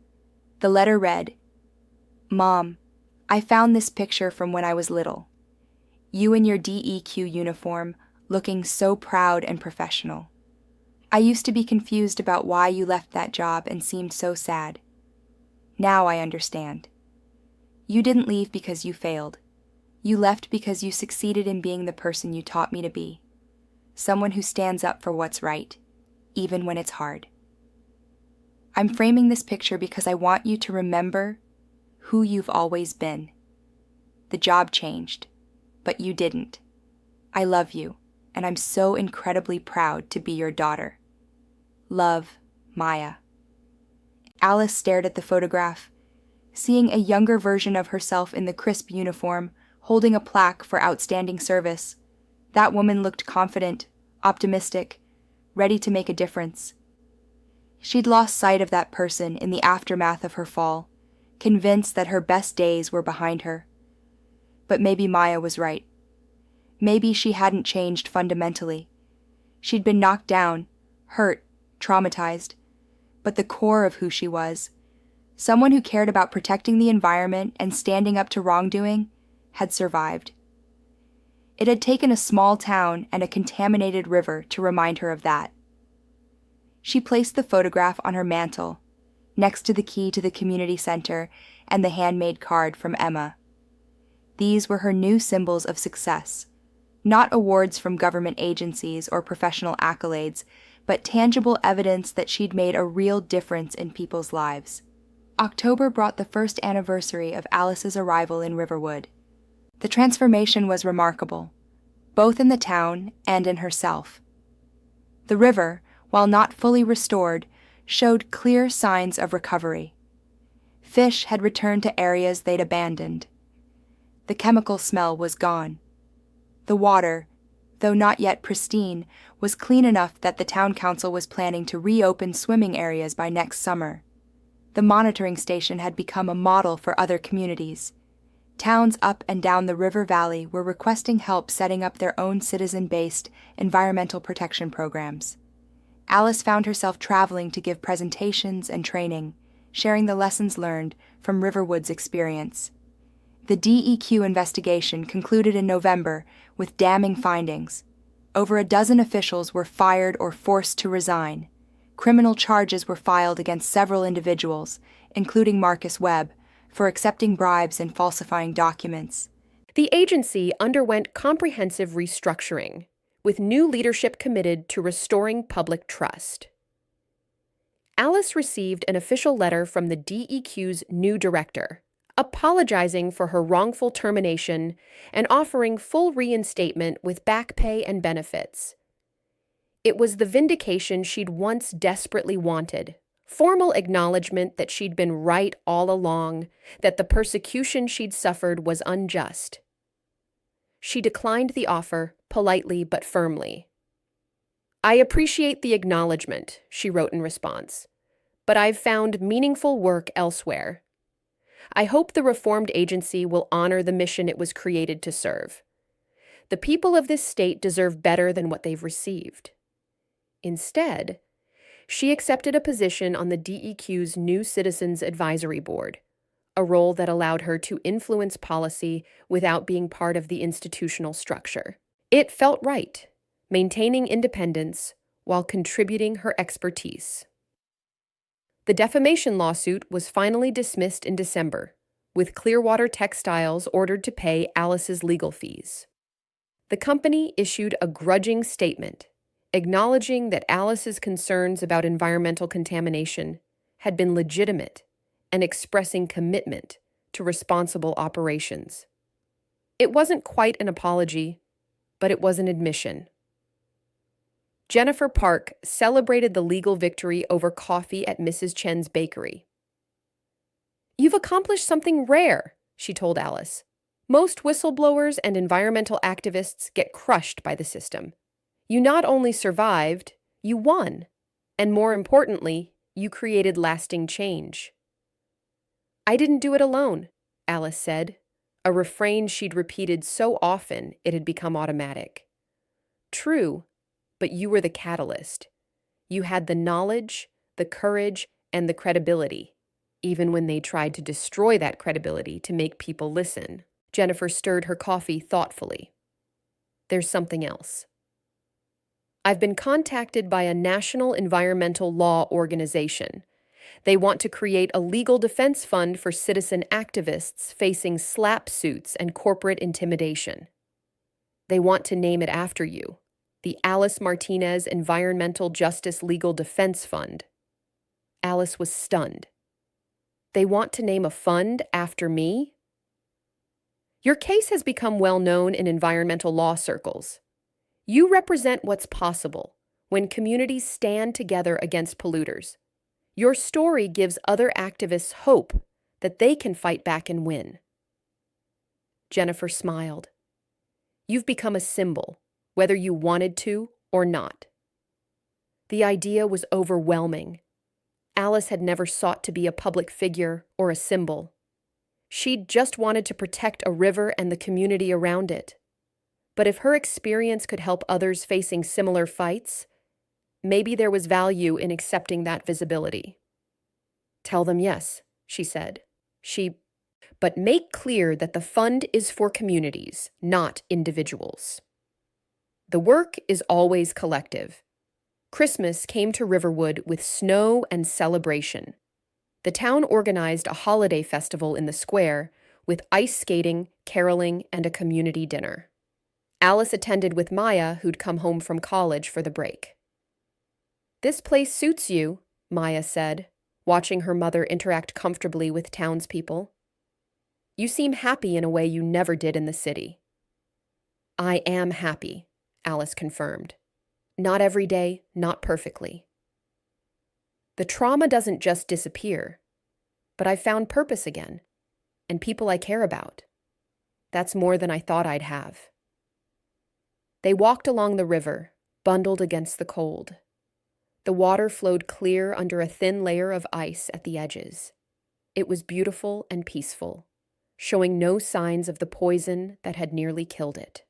The letter read, "Mom, I found this picture from when I was little. You in your DEQ uniform, looking so proud and professional. I used to be confused about why you left that job and seemed so sad. Now I understand. You didn't leave because you failed. You left because you succeeded in being the person you taught me to be. Someone who stands up for what's right, even when it's hard. I'm framing this picture because I want you to remember who you've always been. The job changed, but you didn't. I love you, and I'm so incredibly proud to be your daughter. Love, Maya." Alice stared at the photograph, seeing a younger version of herself in the crisp uniform, holding a plaque for outstanding service. That woman looked confident, optimistic, ready to make a difference. She'd lost sight of that person in the aftermath of her fall, convinced that her best days were behind her. But maybe Maya was right. Maybe she hadn't changed fundamentally. She'd been knocked down, hurt, traumatized, but the core of who she was, someone who cared about protecting the environment and standing up to wrongdoing, had survived. It had taken a small town and a contaminated river to remind her of that. She placed the photograph on her mantel, next to the key to the community center and the handmade card from Emma. These were her new symbols of success, not awards from government agencies or professional accolades, but tangible evidence that she'd made a real difference in people's lives. October brought the first anniversary of Alice's arrival in Riverwood. The transformation was remarkable, both in the town and in herself. The river, while not fully restored, showed clear signs of recovery. Fish had returned to areas they'd abandoned. The chemical smell was gone. The water, though not yet pristine, was clean enough that the town council was planning to reopen swimming areas by next summer. The monitoring station had become a model for other communities. Towns up and down the river valley were requesting help setting up their own citizen-based environmental protection programs. Alice found herself traveling to give presentations and training, sharing the lessons learned from Riverwood's experience. The DEQ investigation concluded in November with damning findings. Over a dozen officials were fired or forced to resign. Criminal charges were filed against several individuals, including Marcus Webb, for accepting bribes and falsifying documents. The agency underwent comprehensive restructuring, with new leadership committed to restoring public trust. Alice received an official letter from the DEQ's new director, apologizing for her wrongful termination and offering full reinstatement with back pay and benefits. It was the vindication she'd once desperately wanted, formal acknowledgement that she'd been right all along, that the persecution she'd suffered was unjust. She declined the offer, politely but firmly. "I appreciate the acknowledgement," she wrote in response, "but I've found meaningful work elsewhere. I hope the reformed agency will honor the mission it was created to serve. The people of this state deserve better than what they've received." Instead, she accepted a position on the DEQ's new Citizens Advisory Board, a role that allowed her to influence policy without being part of the institutional structure. It felt right, maintaining independence while contributing her expertise. The defamation lawsuit was finally dismissed in December, with Clearwater Textiles ordered to pay Alice's legal fees. The company issued a grudging statement, acknowledging that Alice's concerns about environmental contamination had been legitimate and expressing commitment to responsible operations. It wasn't quite an apology, but it was an admission. Jennifer Park celebrated the legal victory over coffee at Mrs. Chen's bakery. "You've accomplished something rare," she told Alice. "Most whistleblowers and environmental activists get crushed by the system. You not only survived, you won. And more importantly, you created lasting change." "I didn't do it alone," Alice said, a refrain she'd repeated so often it had become automatic. "True, but you were the catalyst. You had the knowledge, the courage, and the credibility, even when they tried to destroy that credibility to make people listen." Jennifer stirred her coffee thoughtfully. "There's something else. I've been contacted by a national environmental law organization. They want to create a legal defense fund for citizen activists facing slap suits and corporate intimidation. They want to name it after you, the Alice Martinez Environmental Justice Legal Defense Fund." Alice was stunned. "They want to name a fund after me?" "Your case has become well known in environmental law circles. You represent what's possible when communities stand together against polluters. Your story gives other activists hope that they can fight back and win." Jennifer smiled. "You've become a symbol, whether you wanted to or not." The idea was overwhelming. Alice had never sought to be a public figure or a symbol. She'd just wanted to protect a river and the community around it. But if her experience could help others facing similar fights, maybe there was value in accepting that visibility. "Tell them yes," she said. "But make clear that the fund is for communities, not individuals. The work is always collective." Christmas came to Riverwood with snow and celebration. The town organized a holiday festival in the square with ice skating, caroling, and a community dinner. Alice attended with Maya, who'd come home from college for the break. "This place suits you," Maya said, watching her mother interact comfortably with townspeople. "You seem happy in a way you never did in the city." "I am happy," Alice confirmed. "Not every day, not perfectly. The trauma doesn't just disappear, but I've found purpose again, and people I care about. That's more than I thought I'd have." They walked along the river, bundled against the cold. The water flowed clear under a thin layer of ice at the edges. It was beautiful and peaceful, showing no signs of the poison that had nearly killed it.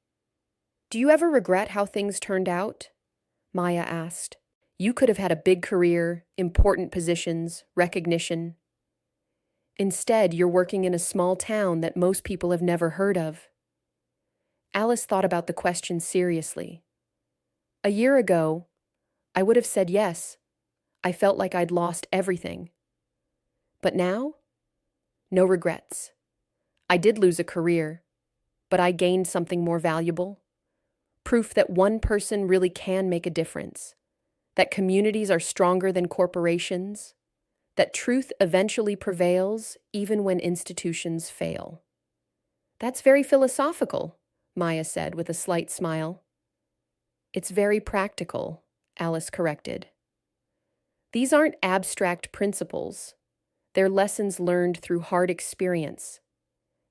"Do you ever regret how things turned out?" Maya asked. "You could have had a big career, important positions, recognition. Instead, you're working in a small town that most people have never heard of." Alice thought about the question seriously. A year ago, I would have said yes. I felt like I'd lost everything. But now? No regrets. I did lose a career, but I gained something more valuable. Proof that one person really can make a difference, that communities are stronger than corporations, that truth eventually prevails even when institutions fail. "That's very philosophical," Maya said with a slight smile. "It's very practical," Alice corrected. "These aren't abstract principles. They're lessons learned through hard experience.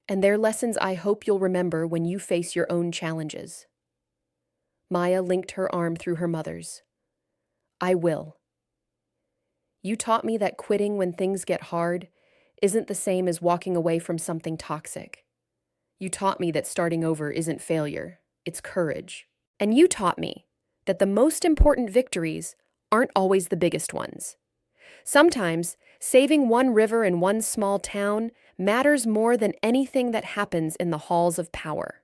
And they're lessons I hope you'll remember when you face your own challenges." Maya linked her arm through her mother's. "I will. You taught me that quitting when things get hard isn't the same as walking away from something toxic. You taught me that starting over isn't failure, it's courage. And you taught me that the most important victories aren't always the biggest ones. Sometimes, saving one river in one small town matters more than anything that happens in the halls of power."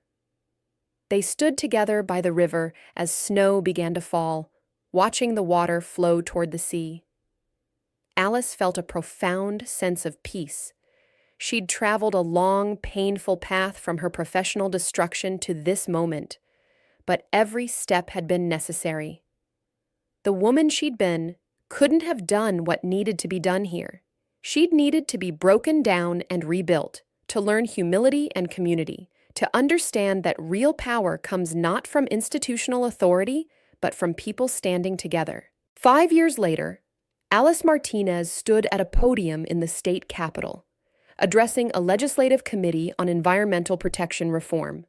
They stood together by the river as snow began to fall, watching the water flow toward the sea. Alice felt a profound sense of peace. She'd traveled a long, painful path from her professional destruction to this moment, but every step had been necessary. The woman she'd been couldn't have done what needed to be done here. She'd needed to be broken down and rebuilt, to learn humility and community, to understand that real power comes not from institutional authority, but from people standing together. 5 years later, Alice Martinez stood at a podium in the state capitol, addressing a legislative committee on environmental protection reform.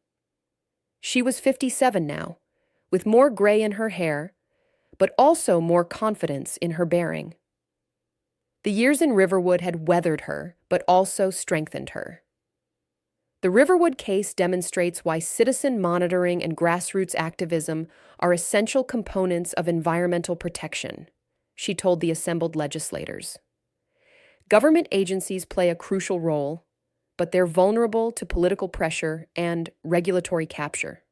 She was 57 now, with more gray in her hair, but also more confidence in her bearing. The years in Riverwood had weathered her, but also strengthened her. The Riverwood case demonstrates why citizen monitoring and grassroots activism are essential components of environmental protection, she told the assembled legislators. Government agencies play a crucial role, but they're vulnerable to political pressure and regulatory capture.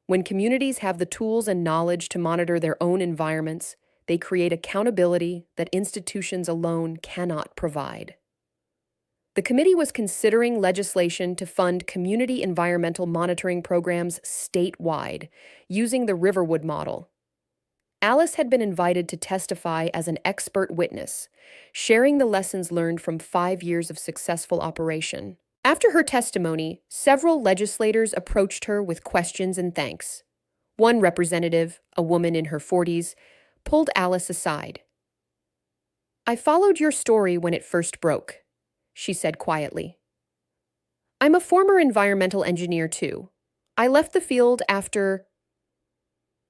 When communities have the tools and knowledge to monitor their own environments, they create accountability that institutions alone cannot provide. The committee was considering legislation to fund community environmental monitoring programs statewide, using the Riverwood model. Alice had been invited to testify as an expert witness, sharing the lessons learned from 5 years of successful operation. After her testimony, several legislators approached her with questions and thanks. One representative, a woman in her 40s, pulled Alice aside. "I followed your story when it first broke," she said quietly. "I'm a former environmental engineer too. I left the field after,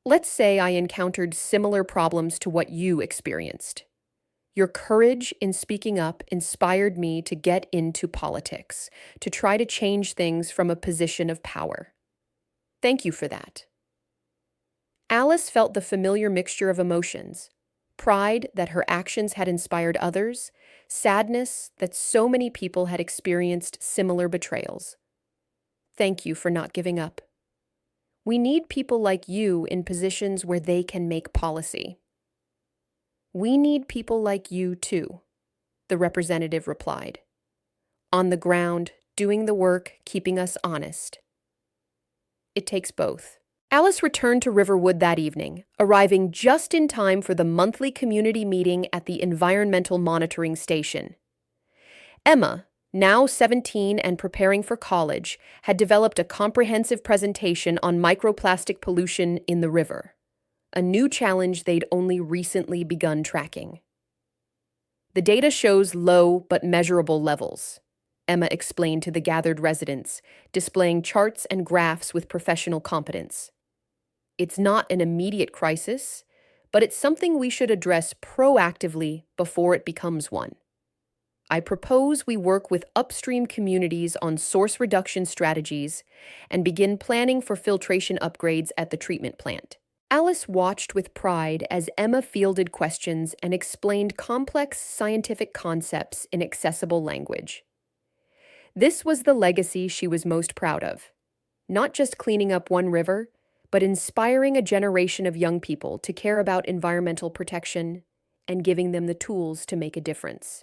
let's say, I encountered similar problems to what you experienced. Your courage in speaking up inspired me to get into politics, to try to change things from a position of power. Thank you for that." Alice felt the familiar mixture of emotions: pride that her actions had inspired others, sadness that so many people had experienced similar betrayals. "Thank you for not giving up. We need people like you in positions where they can make policy." "We need people like you too," the representative replied. "On the ground, doing the work, keeping us honest." It takes both. Alice returned to Riverwood that evening, arriving just in time for the monthly community meeting at the Environmental Monitoring Station. Emma, now 17 and preparing for college, had developed a comprehensive presentation on microplastic pollution in the river, a new challenge they'd only recently begun tracking. "The data shows low but measurable levels," Emma explained to the gathered residents, displaying charts and graphs with professional competence. "It's not an immediate crisis, but it's something we should address proactively before it becomes one. I propose we work with upstream communities on source reduction strategies and begin planning for filtration upgrades at the treatment plant." Alice watched with pride as Emma fielded questions and explained complex scientific concepts in accessible language. This was the legacy she was most proud of: not just cleaning up one river, but inspiring a generation of young people to care about environmental protection and giving them the tools to make a difference.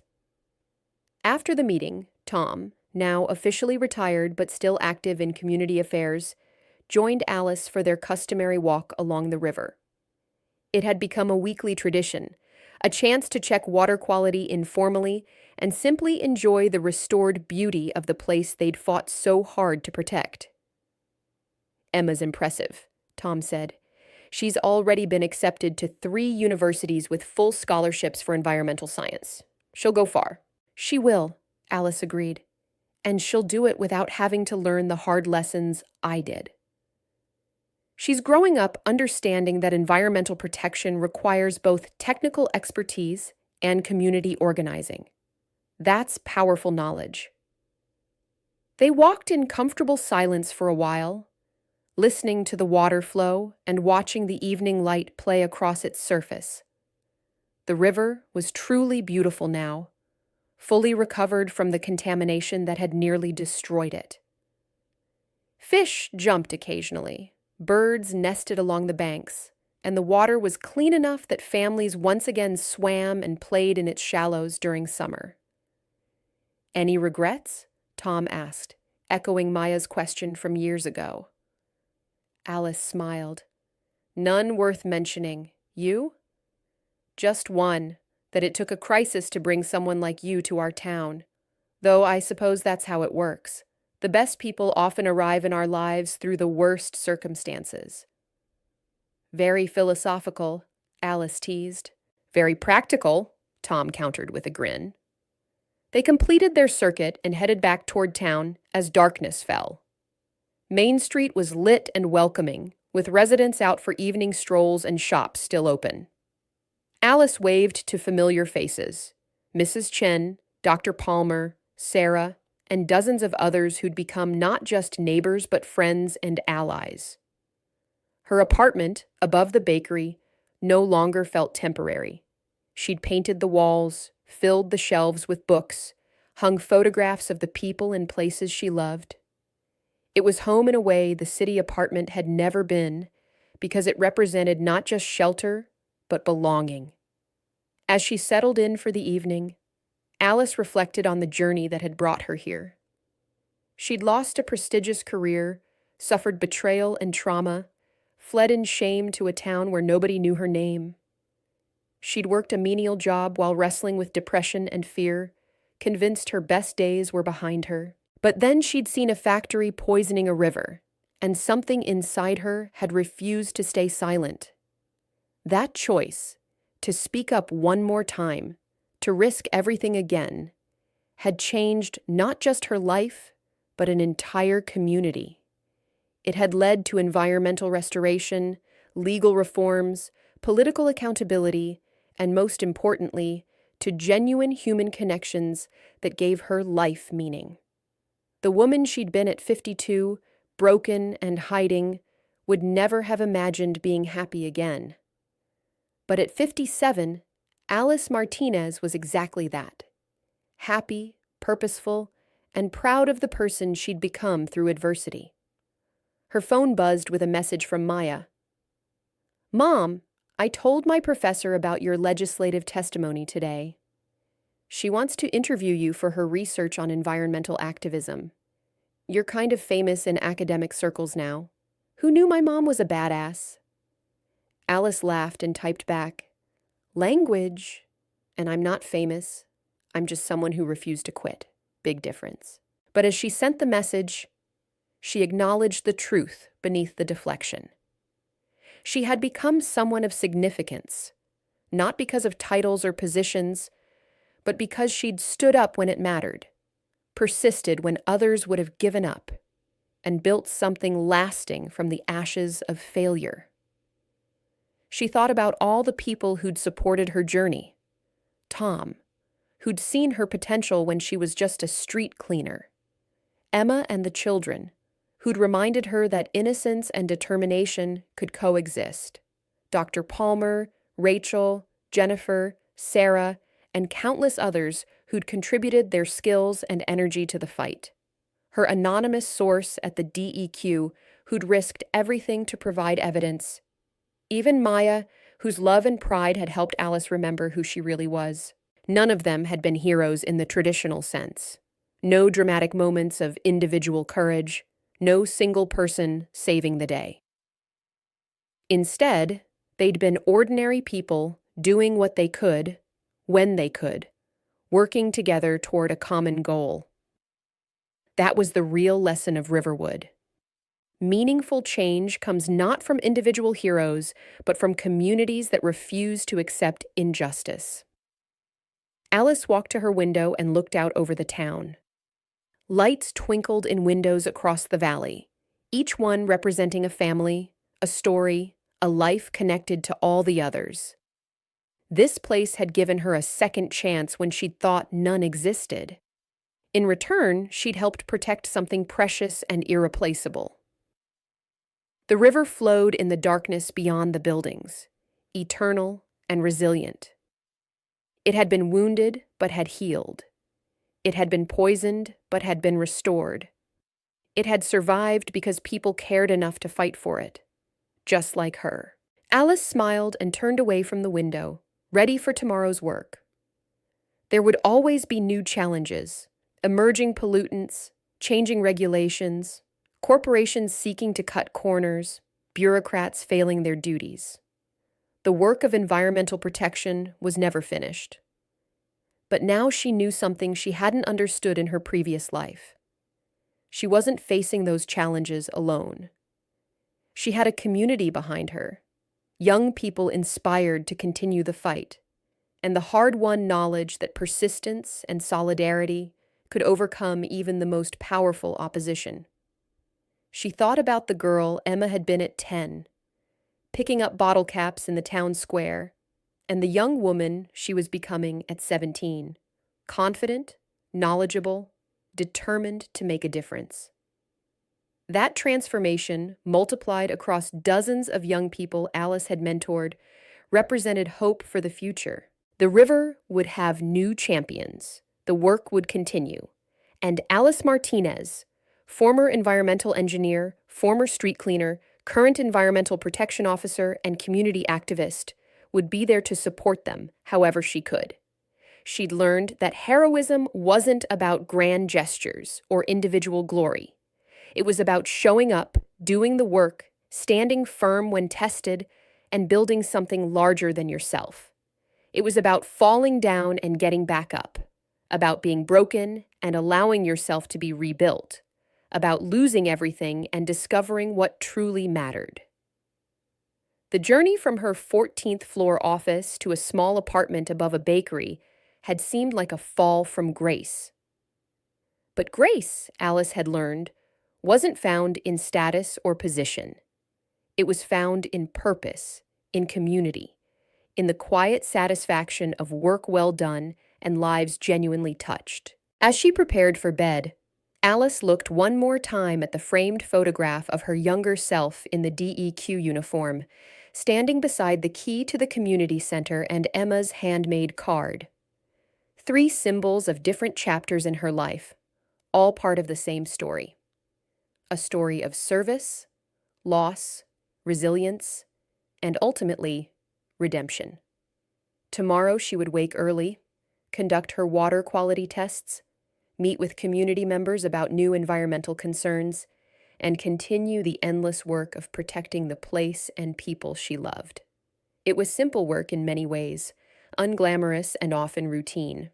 After the meeting, Tom, now officially retired but still active in community affairs, joined Alice for their customary walk along the river. It had become a weekly tradition, a chance to check water quality informally and simply enjoy the restored beauty of the place they'd fought so hard to protect. "Emma's impressive," Tom said. "She's already been accepted to 3 universities with full scholarships for environmental science. She'll go far." "She will," Alice agreed. "And she'll do it without having to learn the hard lessons I did." She's growing up understanding that environmental protection requires both technical expertise and community organizing. That's powerful knowledge. They walked in comfortable silence for a while, listening to the water flow and watching the evening light play across its surface. The river was truly beautiful now, fully recovered from the contamination that had nearly destroyed it. Fish jumped occasionally, birds nested along the banks, and the water was clean enough that families once again swam and played in its shallows during summer. "Any regrets?" Tom asked, echoing Maya's question from years ago. Alice smiled. "None worth mentioning. You?" "Just one, that it took a crisis to bring someone like you to our town. Though I suppose that's how it works. The best people often arrive in our lives through the worst circumstances." Very philosophical, Alice teased. Very practical, Tom countered with a grin. They completed their circuit and headed back toward town as darkness fell. Main Street was lit and welcoming, with residents out for evening strolls and shops still open. Alice waved to familiar faces: Mrs. Chen, Dr. Palmer, Sarah, and dozens of others who'd become not just neighbors but friends and allies. Her apartment, above the bakery, no longer felt temporary. She'd painted the walls, filled the shelves with books, hung photographs of the people and places she loved. It was home in a way the city apartment had never been, because it represented not just shelter, but belonging. As she settled in for the evening, Alice reflected on the journey that had brought her here. She'd lost a prestigious career, suffered betrayal and trauma, fled in shame to a town where nobody knew her name. She'd worked a menial job while wrestling with depression and fear, convinced her best days were behind her. But then she'd seen a factory poisoning a river, and something inside her had refused to stay silent. That choice, to speak up one more time, to risk everything again, had changed not just her life, but an entire community. It had led to environmental restoration, legal reforms, political accountability, and most importantly, to genuine human connections that gave her life meaning. The woman she'd been at 52, broken and hiding, would never have imagined being happy again. But at 57, Alice Martinez was exactly that. Happy, purposeful, and proud of the person she'd become through adversity. Her phone buzzed with a message from Maya. "Mom, I told my professor about your legislative testimony today. She wants to interview you for her research on environmental activism. You're kind of famous in academic circles now. Who knew my mom was a badass?" Alice laughed and typed back, "Language. And I'm not famous. I'm just someone who refused to quit. Big difference." But as she sent the message, she acknowledged the truth beneath the deflection. She had become someone of significance, not because of titles or positions, but because she'd stood up when it mattered, persisted when others would have given up, and built something lasting from the ashes of failure. She thought about all the people who'd supported her journey. Tom, who'd seen her potential when she was just a street cleaner. Emma and the children, who'd reminded her that innocence and determination could coexist. Dr. Palmer, Rachel, Jennifer, Sarah, and countless others who'd contributed their skills and energy to the fight. Her anonymous source at the DEQ, who'd risked everything to provide evidence. Even Maya, whose love and pride had helped Alice remember who she really was. None of them had been heroes in the traditional sense. No dramatic moments of individual courage, no single person saving the day. Instead, they'd been ordinary people doing what they could, when they could, working together toward a common goal. That was the real lesson of Riverwood. Meaningful change comes not from individual heroes, but from communities that refuse to accept injustice. Alice walked to her window and looked out over the town. Lights twinkled in windows across the valley, each one representing a family, a story, a life connected to all the others. This place had given her a second chance when she'd thought none existed. In return, she'd helped protect something precious and irreplaceable. The river flowed in the darkness beyond the buildings, eternal and resilient. It had been wounded, but had healed. It had been poisoned, but had been restored. It had survived because people cared enough to fight for it, just like her. Alice smiled and turned away from the window, ready for tomorrow's work. There would always be new challenges, emerging pollutants, changing regulations, corporations seeking to cut corners, bureaucrats failing their duties. The work of environmental protection was never finished. But now she knew something she hadn't understood in her previous life. She wasn't facing those challenges alone. She had a community behind her, young people inspired to continue the fight, and the hard-won knowledge that persistence and solidarity could overcome even the most powerful opposition. She thought about the girl Emma had been at 10, picking up bottle caps in the town square, and the young woman she was becoming at 17, confident, knowledgeable, determined to make a difference. That transformation, multiplied across dozens of young people Alice had mentored, represented hope for the future. The river would have new champions, the work would continue, and Alice Martinez, former environmental engineer, former street cleaner, current environmental protection officer, and community activist, would be there to support them however she could. She'd learned that heroism wasn't about grand gestures or individual glory. It was about showing up, doing the work, standing firm when tested, and building something larger than yourself. It was about falling down and getting back up, about being broken and allowing yourself to be rebuilt, about losing everything and discovering what truly mattered. The journey from her 14th floor office to a small apartment above a bakery had seemed like a fall from grace. But grace, Alice had learned, wasn't found in status or position. It was found in purpose, in community, in the quiet satisfaction of work well done and lives genuinely touched. As she prepared for bed, Alice looked one more time at the framed photograph of her younger self in the DEQ uniform, standing beside the key to the community center and Emma's handmade card. 3 symbols of different chapters in her life, all part of the same story. A story of service, loss, resilience, and ultimately, redemption. Tomorrow she would wake early, conduct her water quality tests, meet with community members about new environmental concerns, and continue the endless work of protecting the place and people she loved. It was simple work in many ways, unglamorous and often routine.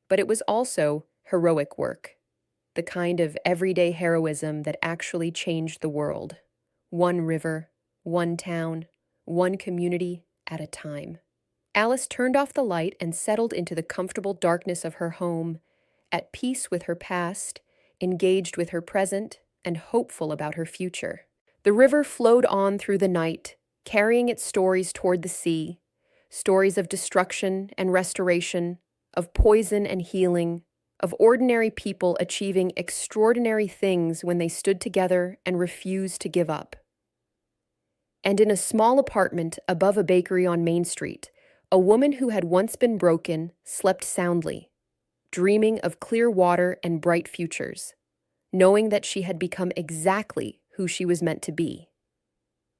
But it was also heroic work, the kind of everyday heroism that actually changed the world. One river, one town, one community at a time. Alice turned off the light and settled into the comfortable darkness of her home, at peace with her past, engaged with her present, and hopeful about her future. The river flowed on through the night, carrying its stories toward the sea, stories of destruction and restoration, of poison and healing, of ordinary people achieving extraordinary things when they stood together and refused to give up. And in a small apartment above a bakery on Main Street, a woman who had once been broken slept soundly, dreaming of clear water and bright futures, knowing that she had become exactly who she was meant to be.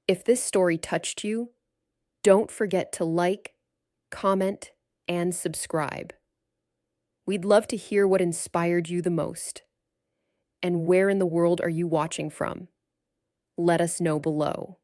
If this story touched you, don't forget to like, comment, and subscribe. We'd love to hear what inspired you the most. And where in the world are you watching from? Let us know below.